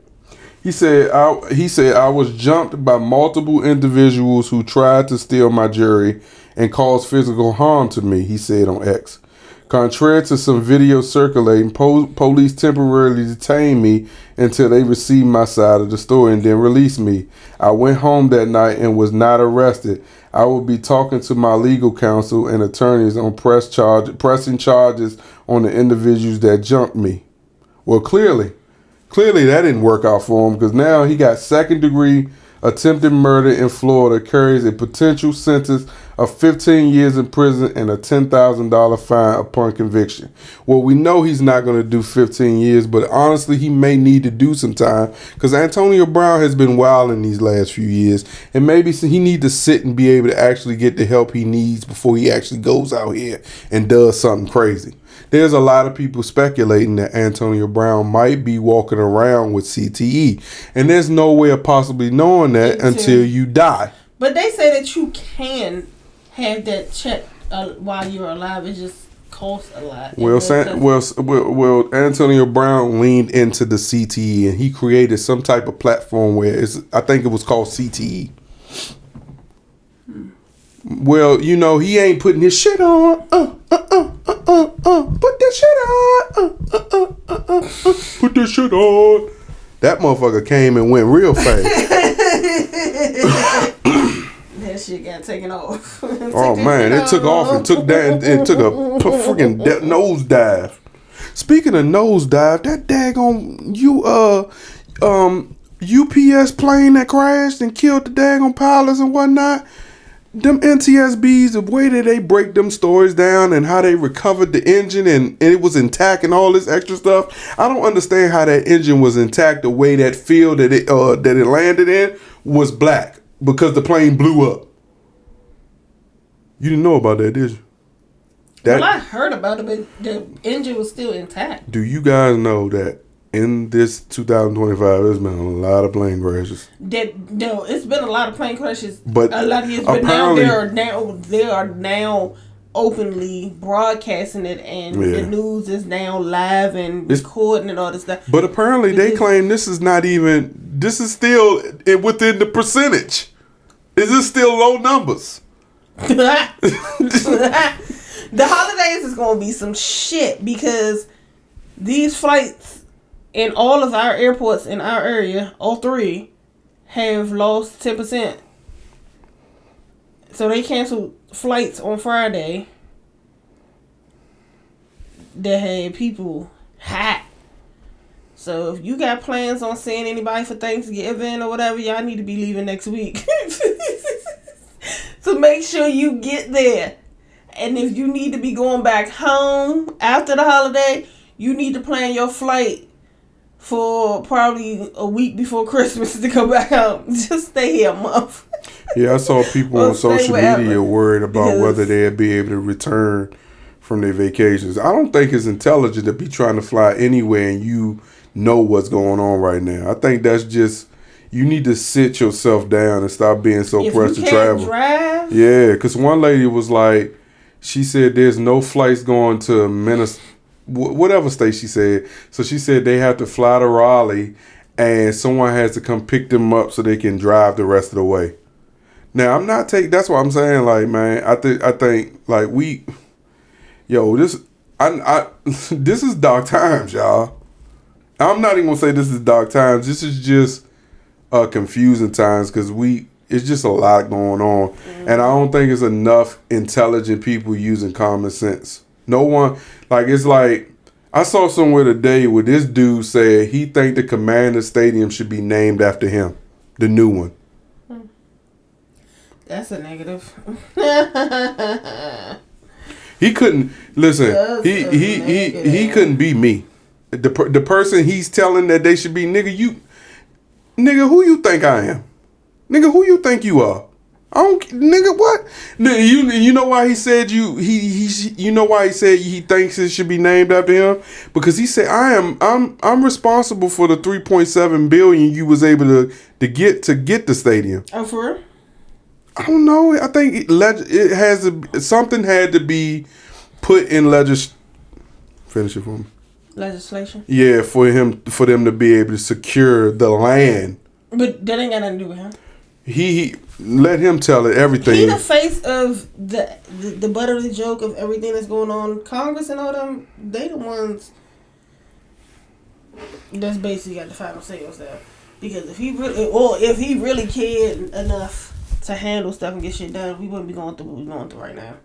Speaker 2: He said, I was jumped by multiple individuals who tried to steal my jewelry and cause physical harm to me, he said on X. Contrary to some video circulating, police temporarily detained me until they received my side of the story and then released me. I went home that night and was not arrested. I will be talking to my legal counsel and attorneys on pressing charges on the individuals that jumped me. Well, clearly that didn't work out for him because now he got second-degree attempted murder in Florida, carries a potential sentence of 15 years in prison and a $10,000 fine upon conviction. Well, we know he's not going to do 15 years, but honestly, he may need to do some time because Antonio Brown has been wild in these last few years, and maybe he needs to sit and be able to actually get the help he needs before he actually goes out here and does something crazy. There's a lot of people speculating that Antonio Brown might be walking around with CTE, and there's no way of possibly knowing that until you die.
Speaker 1: But they say that you can have that checked while you're alive. It just costs a lot.
Speaker 2: Well, Antonio Brown leaned into the CTE, and he created some type of platform where I think it was called CTE. Well, you know, he ain't putting his shit on. Put that shit on. Put that shit on. That motherfucker came and went real fast.
Speaker 1: That shit got taken off.
Speaker 2: Oh man, it took off and took down. It took a freaking nosedive. Speaking of nosedive, that daggone UPS plane that crashed and killed the daggone pilots and whatnot. Them NTSBs, the way that they break them stories down and how they recovered the engine and it was intact and all this extra stuff. I don't understand how that engine was intact. The way that field that it landed in was black because the plane blew up. You didn't know about that, did you?
Speaker 1: Well, I heard about it, but the engine was still intact.
Speaker 2: Do you guys know that in this 2025, there's been a lot of plane crashes?
Speaker 1: No, it's been a lot of plane crashes.
Speaker 2: But
Speaker 1: a lot of years. But now they are now openly broadcasting it, and the news is now live and recording and all this stuff.
Speaker 2: But apparently, they claim this is still within the percentage. Is this still low numbers?
Speaker 1: The holidays is going to be some shit because these flights in all of our airports in our area, all three, have lost 10%. So they canceled flights on Friday that had people hot. So if you got plans on seeing anybody for Thanksgiving or whatever, y'all need to be leaving next week. So make sure you get there. And if you need to be going back home after the holiday, you need to plan your flight for probably a week before Christmas to go back home. Just stay here a month.
Speaker 2: Yeah, I saw people on social media worried about whether they'd be able to return from their vacations. I don't think it's intelligent to be trying to fly anywhere and you know what's going on right now. I think that's just, you need to sit yourself down and stop being so pressed to travel.
Speaker 1: Drive?
Speaker 2: Yeah, because one lady was like, she said there's no flights going to Minnesota, whatever state she said. So she said they have to fly to Raleigh and someone has to come pick them up so they can drive the rest of the way. Now, I'm not taking, that's what I'm saying, like, man, I think, like, this is dark times, y'all. I'm not even gonna say this is dark times. This is just confusing times because it's just a lot going on. Mm-hmm. And I don't think it's enough intelligent people using common sense. No one, like, it's like, I saw somewhere today where this dude said he think the Commander Stadium should be named after him, the new one.
Speaker 1: That's a negative.
Speaker 2: He couldn't listen. He couldn't be me. The person he's telling that they should be, nigga, who you think I am? Nigga, who you think you are? Nigga, what? You know why he said you know why he said he thinks it should be named after him? Because he said I'm responsible for the $3.7 billion you was able to get the stadium.
Speaker 1: Oh, for real?
Speaker 2: I don't know. I think something had to be put in Finish it for me.
Speaker 1: Legislation? Yeah,
Speaker 2: for them to be able to secure the land.
Speaker 1: But that ain't got nothing to do with him.
Speaker 2: He let him tell it everything.
Speaker 1: He the face of the butt of the joke of everything that's going on. Congress and all them, they the ones that's basically got the final say on stuff. Because if he really cared enough to handle stuff and get shit done, we wouldn't be going through what we're going through right now.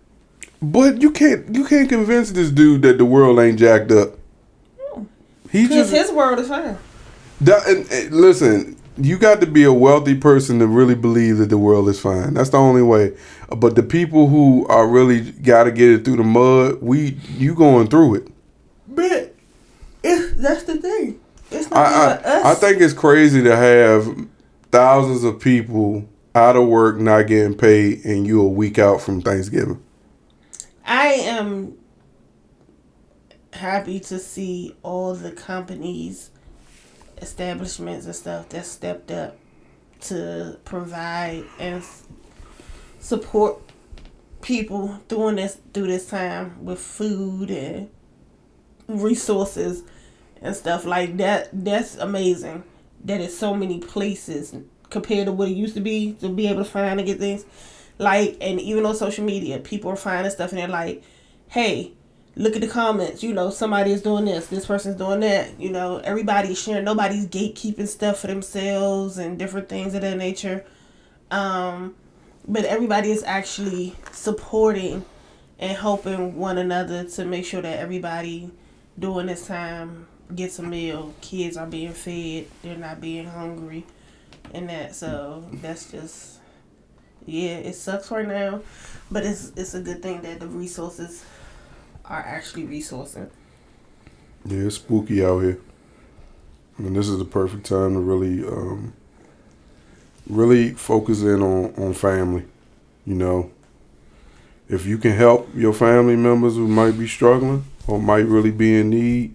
Speaker 2: But you can't convince this dude that the world ain't jacked up.
Speaker 1: Because his world is fine.
Speaker 2: And listen, you got to be a wealthy person to really believe that the world is fine. That's the only way. But the people who are really got to get it through the mud, you going through it.
Speaker 1: But that's the thing. It's not about us.
Speaker 2: I think it's crazy to have thousands of people out of work, not getting paid, and you a week out from Thanksgiving.
Speaker 1: I am happy to see all the companies, establishments and stuff that stepped up to provide and support people through this time with food and resources and stuff like that. That's amazing. That is so many places compared to what it used to be able to find and get things. Like, and even on social media, people are finding stuff and they're like, hey, look at the comments, somebody is doing this person's doing that, everybody's sharing, nobody's gatekeeping stuff for themselves and different things of that nature. But everybody is actually supporting and helping one another to make sure that everybody during this time gets a meal. Kids are being fed, they're not being hungry and that. So that's just, it sucks right now, but it's a good thing that the resources are actually resourcing.
Speaker 2: Yeah, it's spooky out here. And this is the perfect time to really focus in on family. If you can help your family members who might be struggling or might really be in need,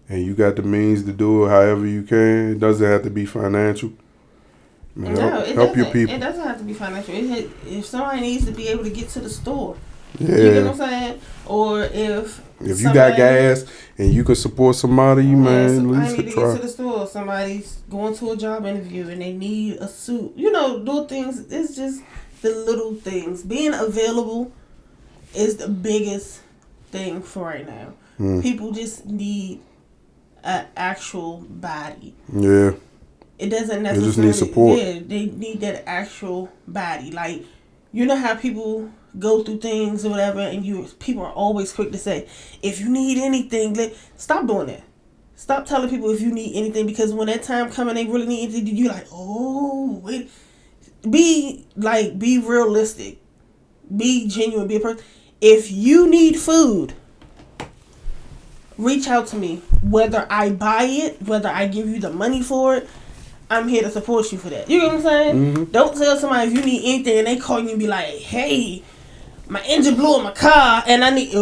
Speaker 2: and you got the means to do it however you can, it doesn't have to be financial. Help your people.
Speaker 1: It doesn't have to be financial. If somebody needs to be able to get to the store,
Speaker 2: yeah.
Speaker 1: You get what I'm saying? Or if
Speaker 2: you got gas and you can support somebody, man, at least
Speaker 1: need to get to the store. Somebody's going to a job interview and they need a suit. Do things. It's just the little things. Being available is the biggest thing for right now. People just need an actual body.
Speaker 2: Yeah.
Speaker 1: It doesn't necessarily.
Speaker 2: They just need support.
Speaker 1: Yeah, they need that actual body. Like, how people go through things or whatever, and people are always quick to say, if you need anything, stop doing that. Stop telling people if you need anything, because when that time comes and they really need anything, you're like, oh, wait. Be realistic. Be genuine. Be a person. If you need food, reach out to me. Whether I buy it, whether I give you the money for it, I'm here to support you for that. You know what I'm saying? Mm-hmm. Don't tell somebody if you need anything and they call you and be like, hey, my engine blew in my car and I need...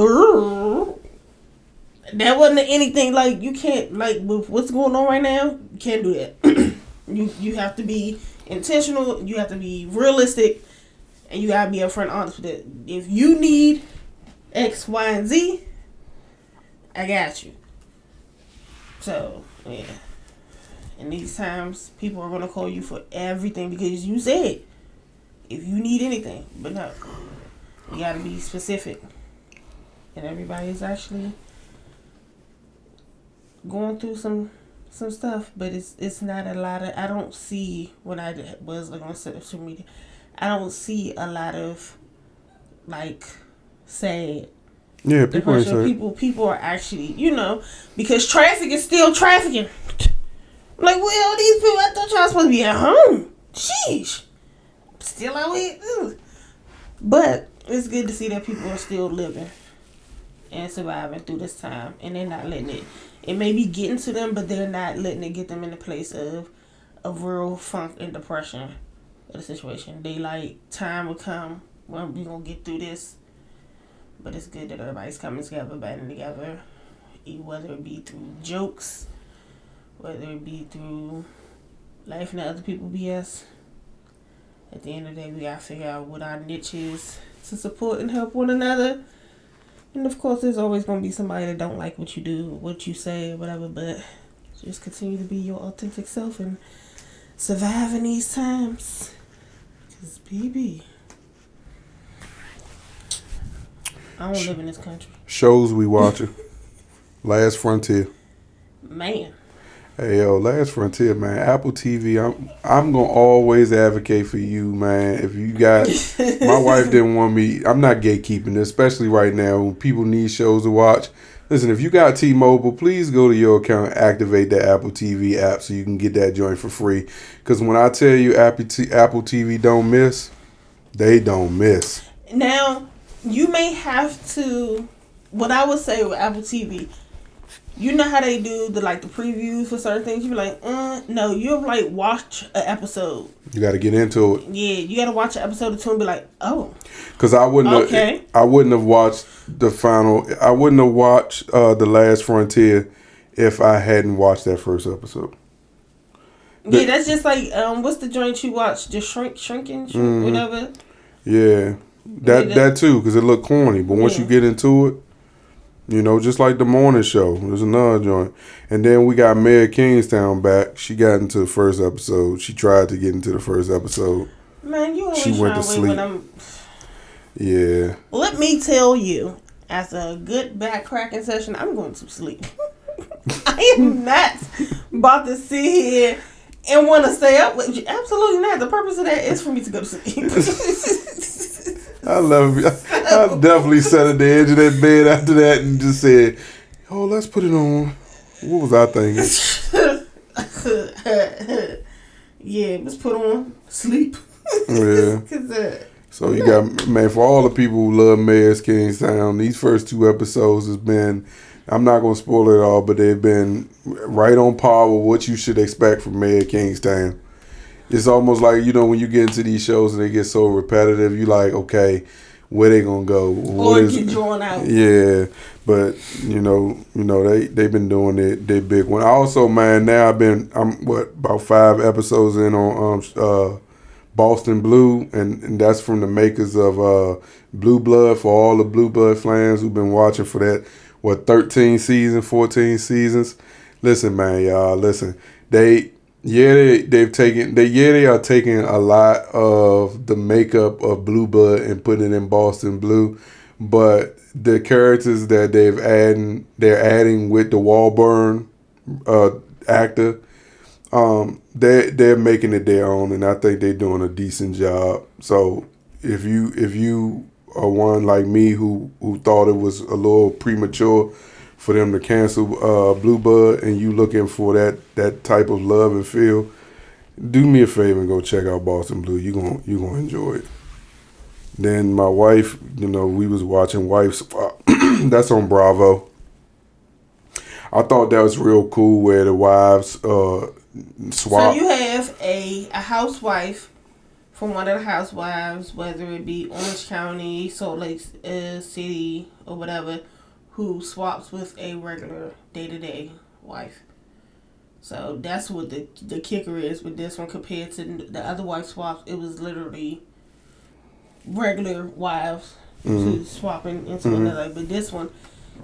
Speaker 1: That wasn't anything, like, you can't, like, with what's going on right now, you can't do that. You have to be intentional. You have to be realistic, and you gotta be upfront and honest with it. If you need X, Y, and Z, I got you. So yeah. In these times, people are gonna call you for everything because you said if you need anything, but no, you gotta be specific. And everybody's actually going through some stuff, but it's not a lot of. I don't see when I was looking on social media. I don't see a lot of like sad.
Speaker 2: Yeah, people
Speaker 1: are actually, because traffic is still trafficking. Like, well, these people, I thought y'all supposed to be at home. Sheesh. Still out here. Ugh. But it's good to see that people are still living and surviving through this time. And they're not letting it may be getting to them, but they're not letting it get them in a place of real funk and depression of the situation. They like, time will come when we're going to get through this. But it's good that everybody's coming together, banding together, whether it be through jokes, whether it be through laughing at other people's BS. At the end of the day, we gotta figure out what our niche is to support and help one another. And of course, there's always gonna be somebody that don't like what you do, what you say, or whatever. But just continue to be your authentic self and survive in these times. 'Cause baby, I don't live in this country.
Speaker 2: Shows we watching. Last Frontier.
Speaker 1: Man.
Speaker 2: Hey yo, Last Frontier, man. Apple TV. I'm gonna always advocate for you, man. If you got, my wife didn't want me. I'm not gatekeeping, especially right now when people need shows to watch. Listen, if you got T-Mobile, please go to your account and activate the Apple TV app so you can get that joint for free. Because when I tell you Apple TV don't miss, they don't miss.
Speaker 1: Now, you may have to. What I would say with Apple TV. You know how they do the previews for certain things? You be like, no, you'll watch an episode. You got to
Speaker 2: get into it.
Speaker 1: Yeah, you got to watch an episode or two and be like, oh.
Speaker 2: Because I wouldn't have watched the final. I wouldn't have watched The Last Frontier if I hadn't watched that first episode.
Speaker 1: Yeah, that's just like, what's the joint you watch? Just shrinking, whatever.
Speaker 2: Yeah, that too, because it looked corny. But once you get into it, just like the morning show. There's another joint. And then we got Mayor Kingstown back. She got into the first episode. She tried to get into the first episode.
Speaker 1: Man, you always went to sleep.
Speaker 2: Yeah.
Speaker 1: Let me tell you, after a good back cracking session, I'm going to sleep. I am not about to sit here and want to stay up with you. Absolutely not. The purpose of that is for me to go to sleep.
Speaker 2: I love you. I definitely sat at the edge of that bed after that and just said, "Oh, let's put it on." What was I thinking?
Speaker 1: Yeah, let's put on sleep.
Speaker 2: Yeah. So you got, man, for all the people who love Mayor's Kingstown, these first 2 episodes has been, I'm not going to spoil it all, but they've been right on par with what you should expect from Mayor Kingstown. It's almost like, when you get into these shows and they get so repetitive, you like, okay, where they gonna go?
Speaker 1: Or get drawn out.
Speaker 2: Yeah, but they've been doing their big one. Also, man, now I'm about 5 episodes in on Boston Blue, and that's from the makers of Blue Blood. For all the Blue Blood fans who've been watching for that, 13 seasons, 14 seasons. Listen, man, y'all, listen, they are taking a lot of the makeup of Blue Blood and putting it in Boston Blue, but the characters that they're adding with the Wahlberg actor, they're making it their own, and I think they're doing a decent job. So if you are one like me who thought it was a little premature for them to cancel Blue Blood, and you looking for that type of love and feel, do me a favor and go check out Boston Blue. You gonna enjoy it. Then my wife, we was watching Wife Swap. That's on Bravo. I thought that was real cool where the wives swap.
Speaker 1: So you have a housewife from one of the housewives, whether it be Orange County, Salt Lake City, or whatever, who swaps with a regular day-to-day wife. So that's what the kicker is with this one compared to the other wife swaps. It was literally regular wives who's swapping into another. But this one,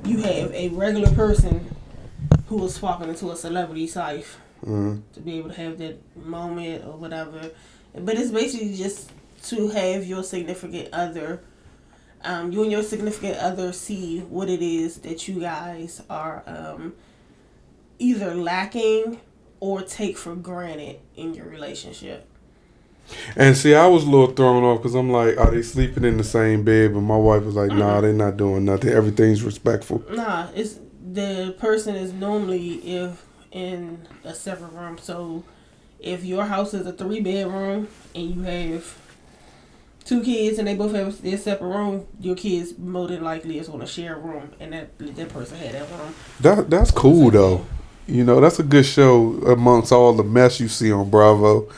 Speaker 1: you have a regular person who was swapping into a celebrity's life to be able to have that moment or whatever. But it's basically just to have your significant other, you and your significant other see what it is that you guys are either lacking or take for granted in your relationship.
Speaker 2: And see, I was a little thrown off because I'm like, are they sleeping in the same bed? But my wife was like, nah, they're not doing nothing. Everything's respectful.
Speaker 1: Nah, it's the person is normally in a separate room. So if your house is a 3-bedroom and you have 2 kids and they both have their separate room, your kids more than likely is going to share a room, and that person had that room.
Speaker 2: That's cool though. You know, that's a good show amongst all the mess you see on Bravo.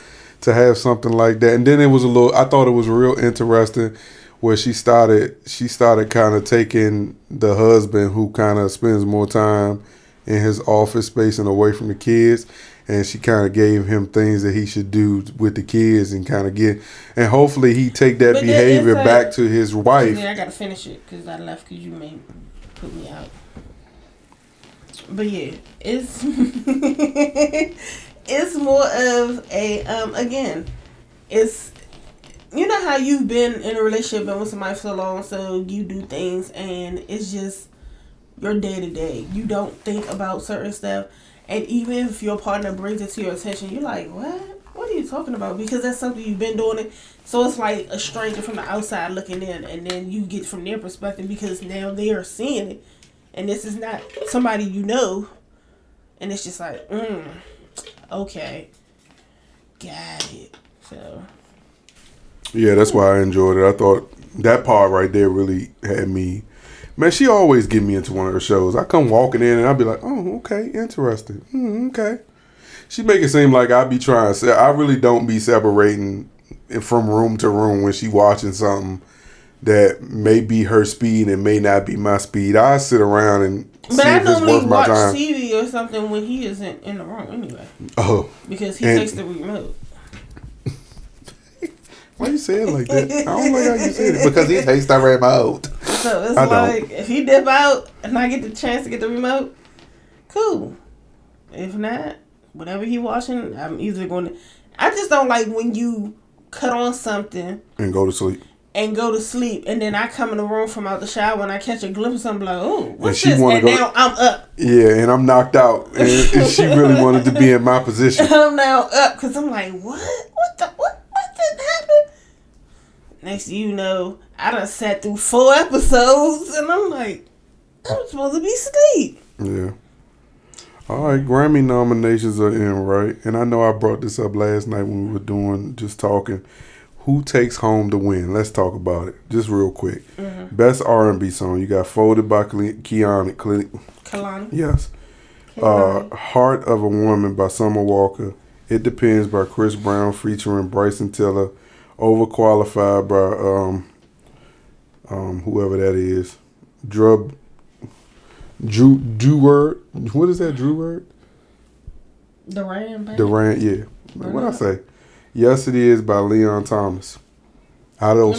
Speaker 2: To have something like that. And then it was I thought it was real interesting where she started kind of taking the husband who kind of spends more time in his office space and away from the kids, and she kind of gave him things that he should do with the kids and kind of and hopefully he take that behavior back to his wife.
Speaker 1: Yeah, I gotta finish it because I left because you may put me out. But yeah, it's it's more of a again, it's, you know how you've been in a relationship and with somebody for so long, so you do things and it's just your day to day. You don't think about certain stuff, and even if your partner brings it to your attention, you're like, what are you talking about? Because that's something you've been doing it. So it's like a stranger from the outside looking in, and then you get from their perspective because now they are seeing it, and this is not somebody you know, and it's just like, okay, got it. So
Speaker 2: yeah, that's why I enjoyed it. I thought that part right there really had me. Man, she always get me into one of her shows. I come walking in and I'll be like, oh, okay, interesting. Okay. She make it seem like I be trying to. I really don't be separating from room to room when she watching something that may be her speed and may not be my speed. I sit around and see if it's worth my time.
Speaker 1: Watch TV or something when he isn't in the room anyway.
Speaker 2: Oh,
Speaker 1: because he takes the remote.
Speaker 2: Why you say it like that? I don't like how you said it. Because he takes the remote.
Speaker 1: So it's like if he dip out and I get the chance to get the remote, cool. If not, whatever he watching, I'm either going to. I just don't like when you cut on something
Speaker 2: and go to sleep.
Speaker 1: And then I come in the room from out the shower and I catch a glimpse of something like, oh, what's this? And now I'm up.
Speaker 2: Yeah, and I'm knocked out. And she really wanted to be in my position.
Speaker 1: I'm now up because I'm like, what? What did happen? Next thing you know, I done sat through 4 episodes and I'm like, I'm supposed to be asleep.
Speaker 2: Yeah. All right, Grammy nominations are in, right? And I know I brought this up last night when we were talking. Who takes home the win? Let's talk about it. Just real quick. Mm-hmm. Best R&B song. You got Folded by Kalani. Yes. Heart of a Woman by Summer Walker. It Depends by Chris Brown featuring Bryson Tiller. Overqualified by whoever that is. Drew Word. What is that? Drew Word? Duran, yeah. What I say? Yes, It Is by Leon Thomas. Out of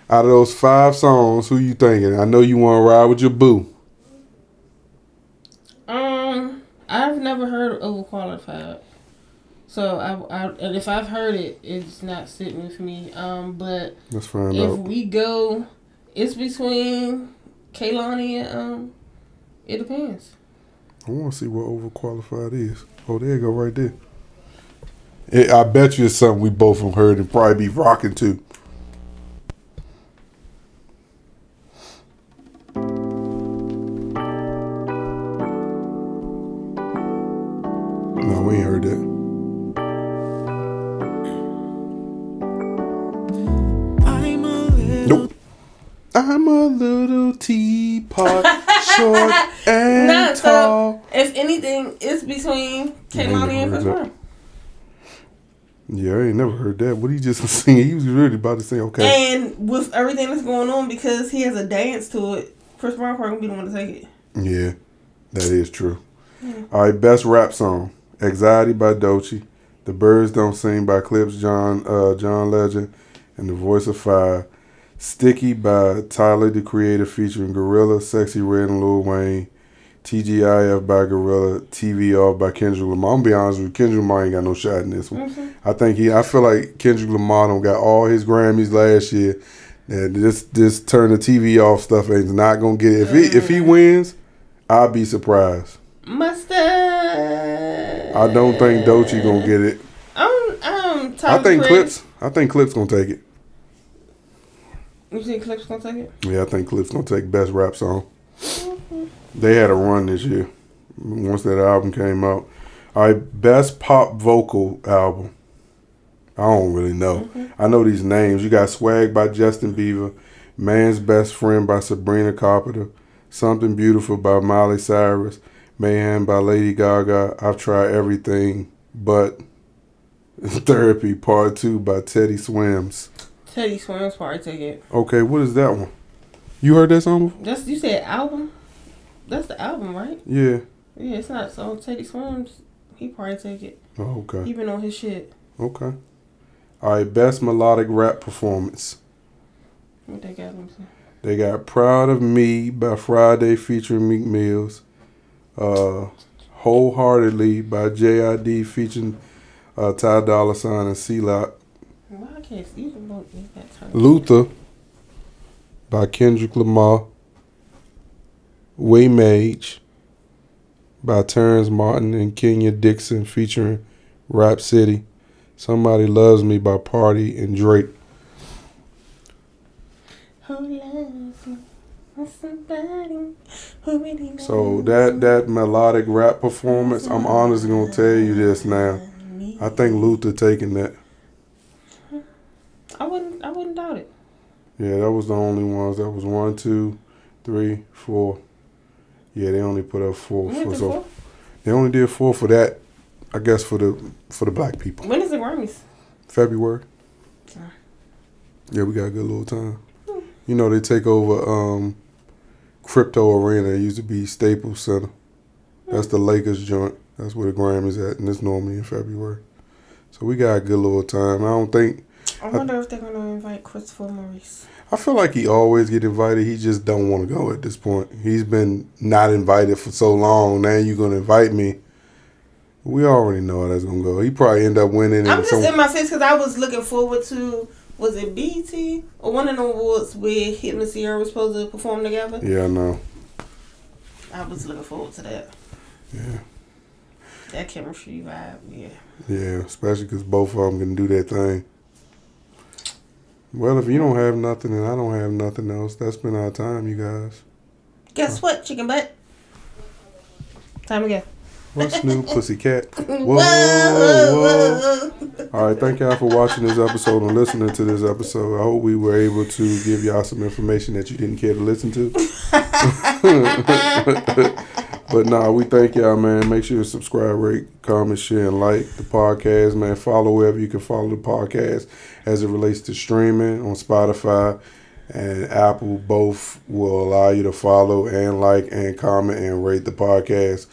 Speaker 2: those 5 songs, who you thinking? I know you want to ride with your boo.
Speaker 1: I've never heard of Overqualified, so and if I've heard it, it's not sitting with me. But
Speaker 2: let's find out.
Speaker 1: If we go, it's between Kalani and It Depends.
Speaker 2: I want to see what Overqualified is. Oh, there you go, right there. I bet you it's something we both have heard and probably be rocking to. No, we ain't heard that. Nope. I'm a little teapot, short and tall.
Speaker 1: So if anything, it's between Kalani and Chris Brown.
Speaker 2: Yeah, I ain't never heard that. What he just was singing? He was really about to sing, okay.
Speaker 1: And with everything that's going on, because he has a dance to it, Chris Brown probably gonna be the one to take it.
Speaker 2: Yeah, that is true. All right, best rap song. Anxiety by Doechii. The Birds Don't Sing by Clips, John Legend, and The Voice of Fire. Sticky by Tyler, the Creator, featuring Gorilla, Sexy Red, and Lil Wayne. TGIF by Gorilla. TV Off by Kendrick Lamar. I'm gonna be honest with you, Kendrick Lamar ain't got no shot in this one. I feel like Kendrick Lamar done got all his Grammys last year. And this turn the TV off stuff ain't not gonna get it. If he wins, I'll be surprised.
Speaker 1: Mustard.
Speaker 2: I don't think Doechii gonna get it. I think Clips gonna take it.
Speaker 1: You think Clips gonna take it?
Speaker 2: Yeah, I think Clips gonna take best rap song. They had a run this year once that album came out. All right, best pop vocal album. I don't really know. I know these names. You got Swag by Justin Bieber, Man's Best Friend by Sabrina Carpenter, Something Beautiful by Miley Cyrus, Mayhem by Lady Gaga, I've Tried Everything But Therapy Part 2 by Teddy Swims.
Speaker 1: Teddy Swims probably take it.
Speaker 2: Okay, what is that one? You heard that song before?
Speaker 1: You said album? That's the album, right?
Speaker 2: Yeah.
Speaker 1: Yeah, it's not. So Teddy Swims, he probably take it.
Speaker 2: Oh, okay.
Speaker 1: He been on his shit.
Speaker 2: Okay. All right, best melodic rap performance.
Speaker 1: What they got? Let me see.
Speaker 2: They got Proud of Me by Friday featuring Meek Mills. Wholeheartedly by J.I.D. featuring Ty Dolla $ign and C-Lock.
Speaker 1: Why I can't see them?
Speaker 2: Luther by Kendrick Lamar. Waymage by Terrence Martin and Kenya Dixon featuring Rap City. Somebody Loves Me by Party and Drake.
Speaker 1: Who loves me? Somebody who really knows.
Speaker 2: So that melodic rap performance, I'm honestly gonna tell you this now. I think Luther taking that.
Speaker 1: I wouldn't doubt it.
Speaker 2: Yeah, that was the only ones. That was 1, 2, 3, 4. Yeah, they only put up 4. They only did 4 for that. I guess for the black people.
Speaker 1: When is the Grammys?
Speaker 2: February. Yeah, we got a good little time. You know, they take over Crypto Arena. It used to be Staples Center. That's the Lakers joint. That's where the Grammys at, and it's normally in February. So we got a good little time.
Speaker 1: I wonder if they're going to invite Christopher Maurice.
Speaker 2: I feel like he always get invited. He just don't want to go at this point. He's been not invited for so long. Now you're going to invite me. We already know how that's going to go. He probably end up winning.
Speaker 1: I'm just in my face because I was looking forward to, was it BET? Or one of the awards where him and Sierra were supposed to perform together?
Speaker 2: Yeah, I know.
Speaker 1: I was looking forward to that.
Speaker 2: Yeah.
Speaker 1: That chemistry vibe, yeah.
Speaker 2: Yeah, especially because both of them can do that thing. Well, if you don't have nothing and I don't have nothing else, that's been our time, you guys.
Speaker 1: Guess what, chicken butt? Time to go.
Speaker 2: What's new, pussycat? Whoa, whoa. All right, thank y'all for watching this episode and listening to this episode. I hope we were able to give y'all some information that you didn't care to listen to. But nah, we thank y'all, man. Make sure to subscribe, rate, comment, share, and like the podcast, man. Follow wherever you can follow the podcast as it relates to streaming on Spotify and Apple. Both will allow you to follow and like and comment and rate the podcast.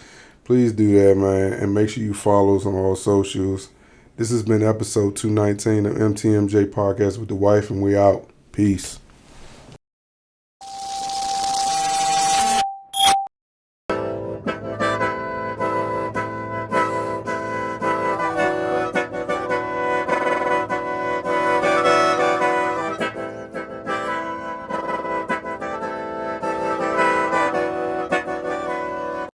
Speaker 2: Please do that, man. And make sure you follow us on all socials. This has been episode 219 of MTMJ Podcast with the wife, and we out. Peace.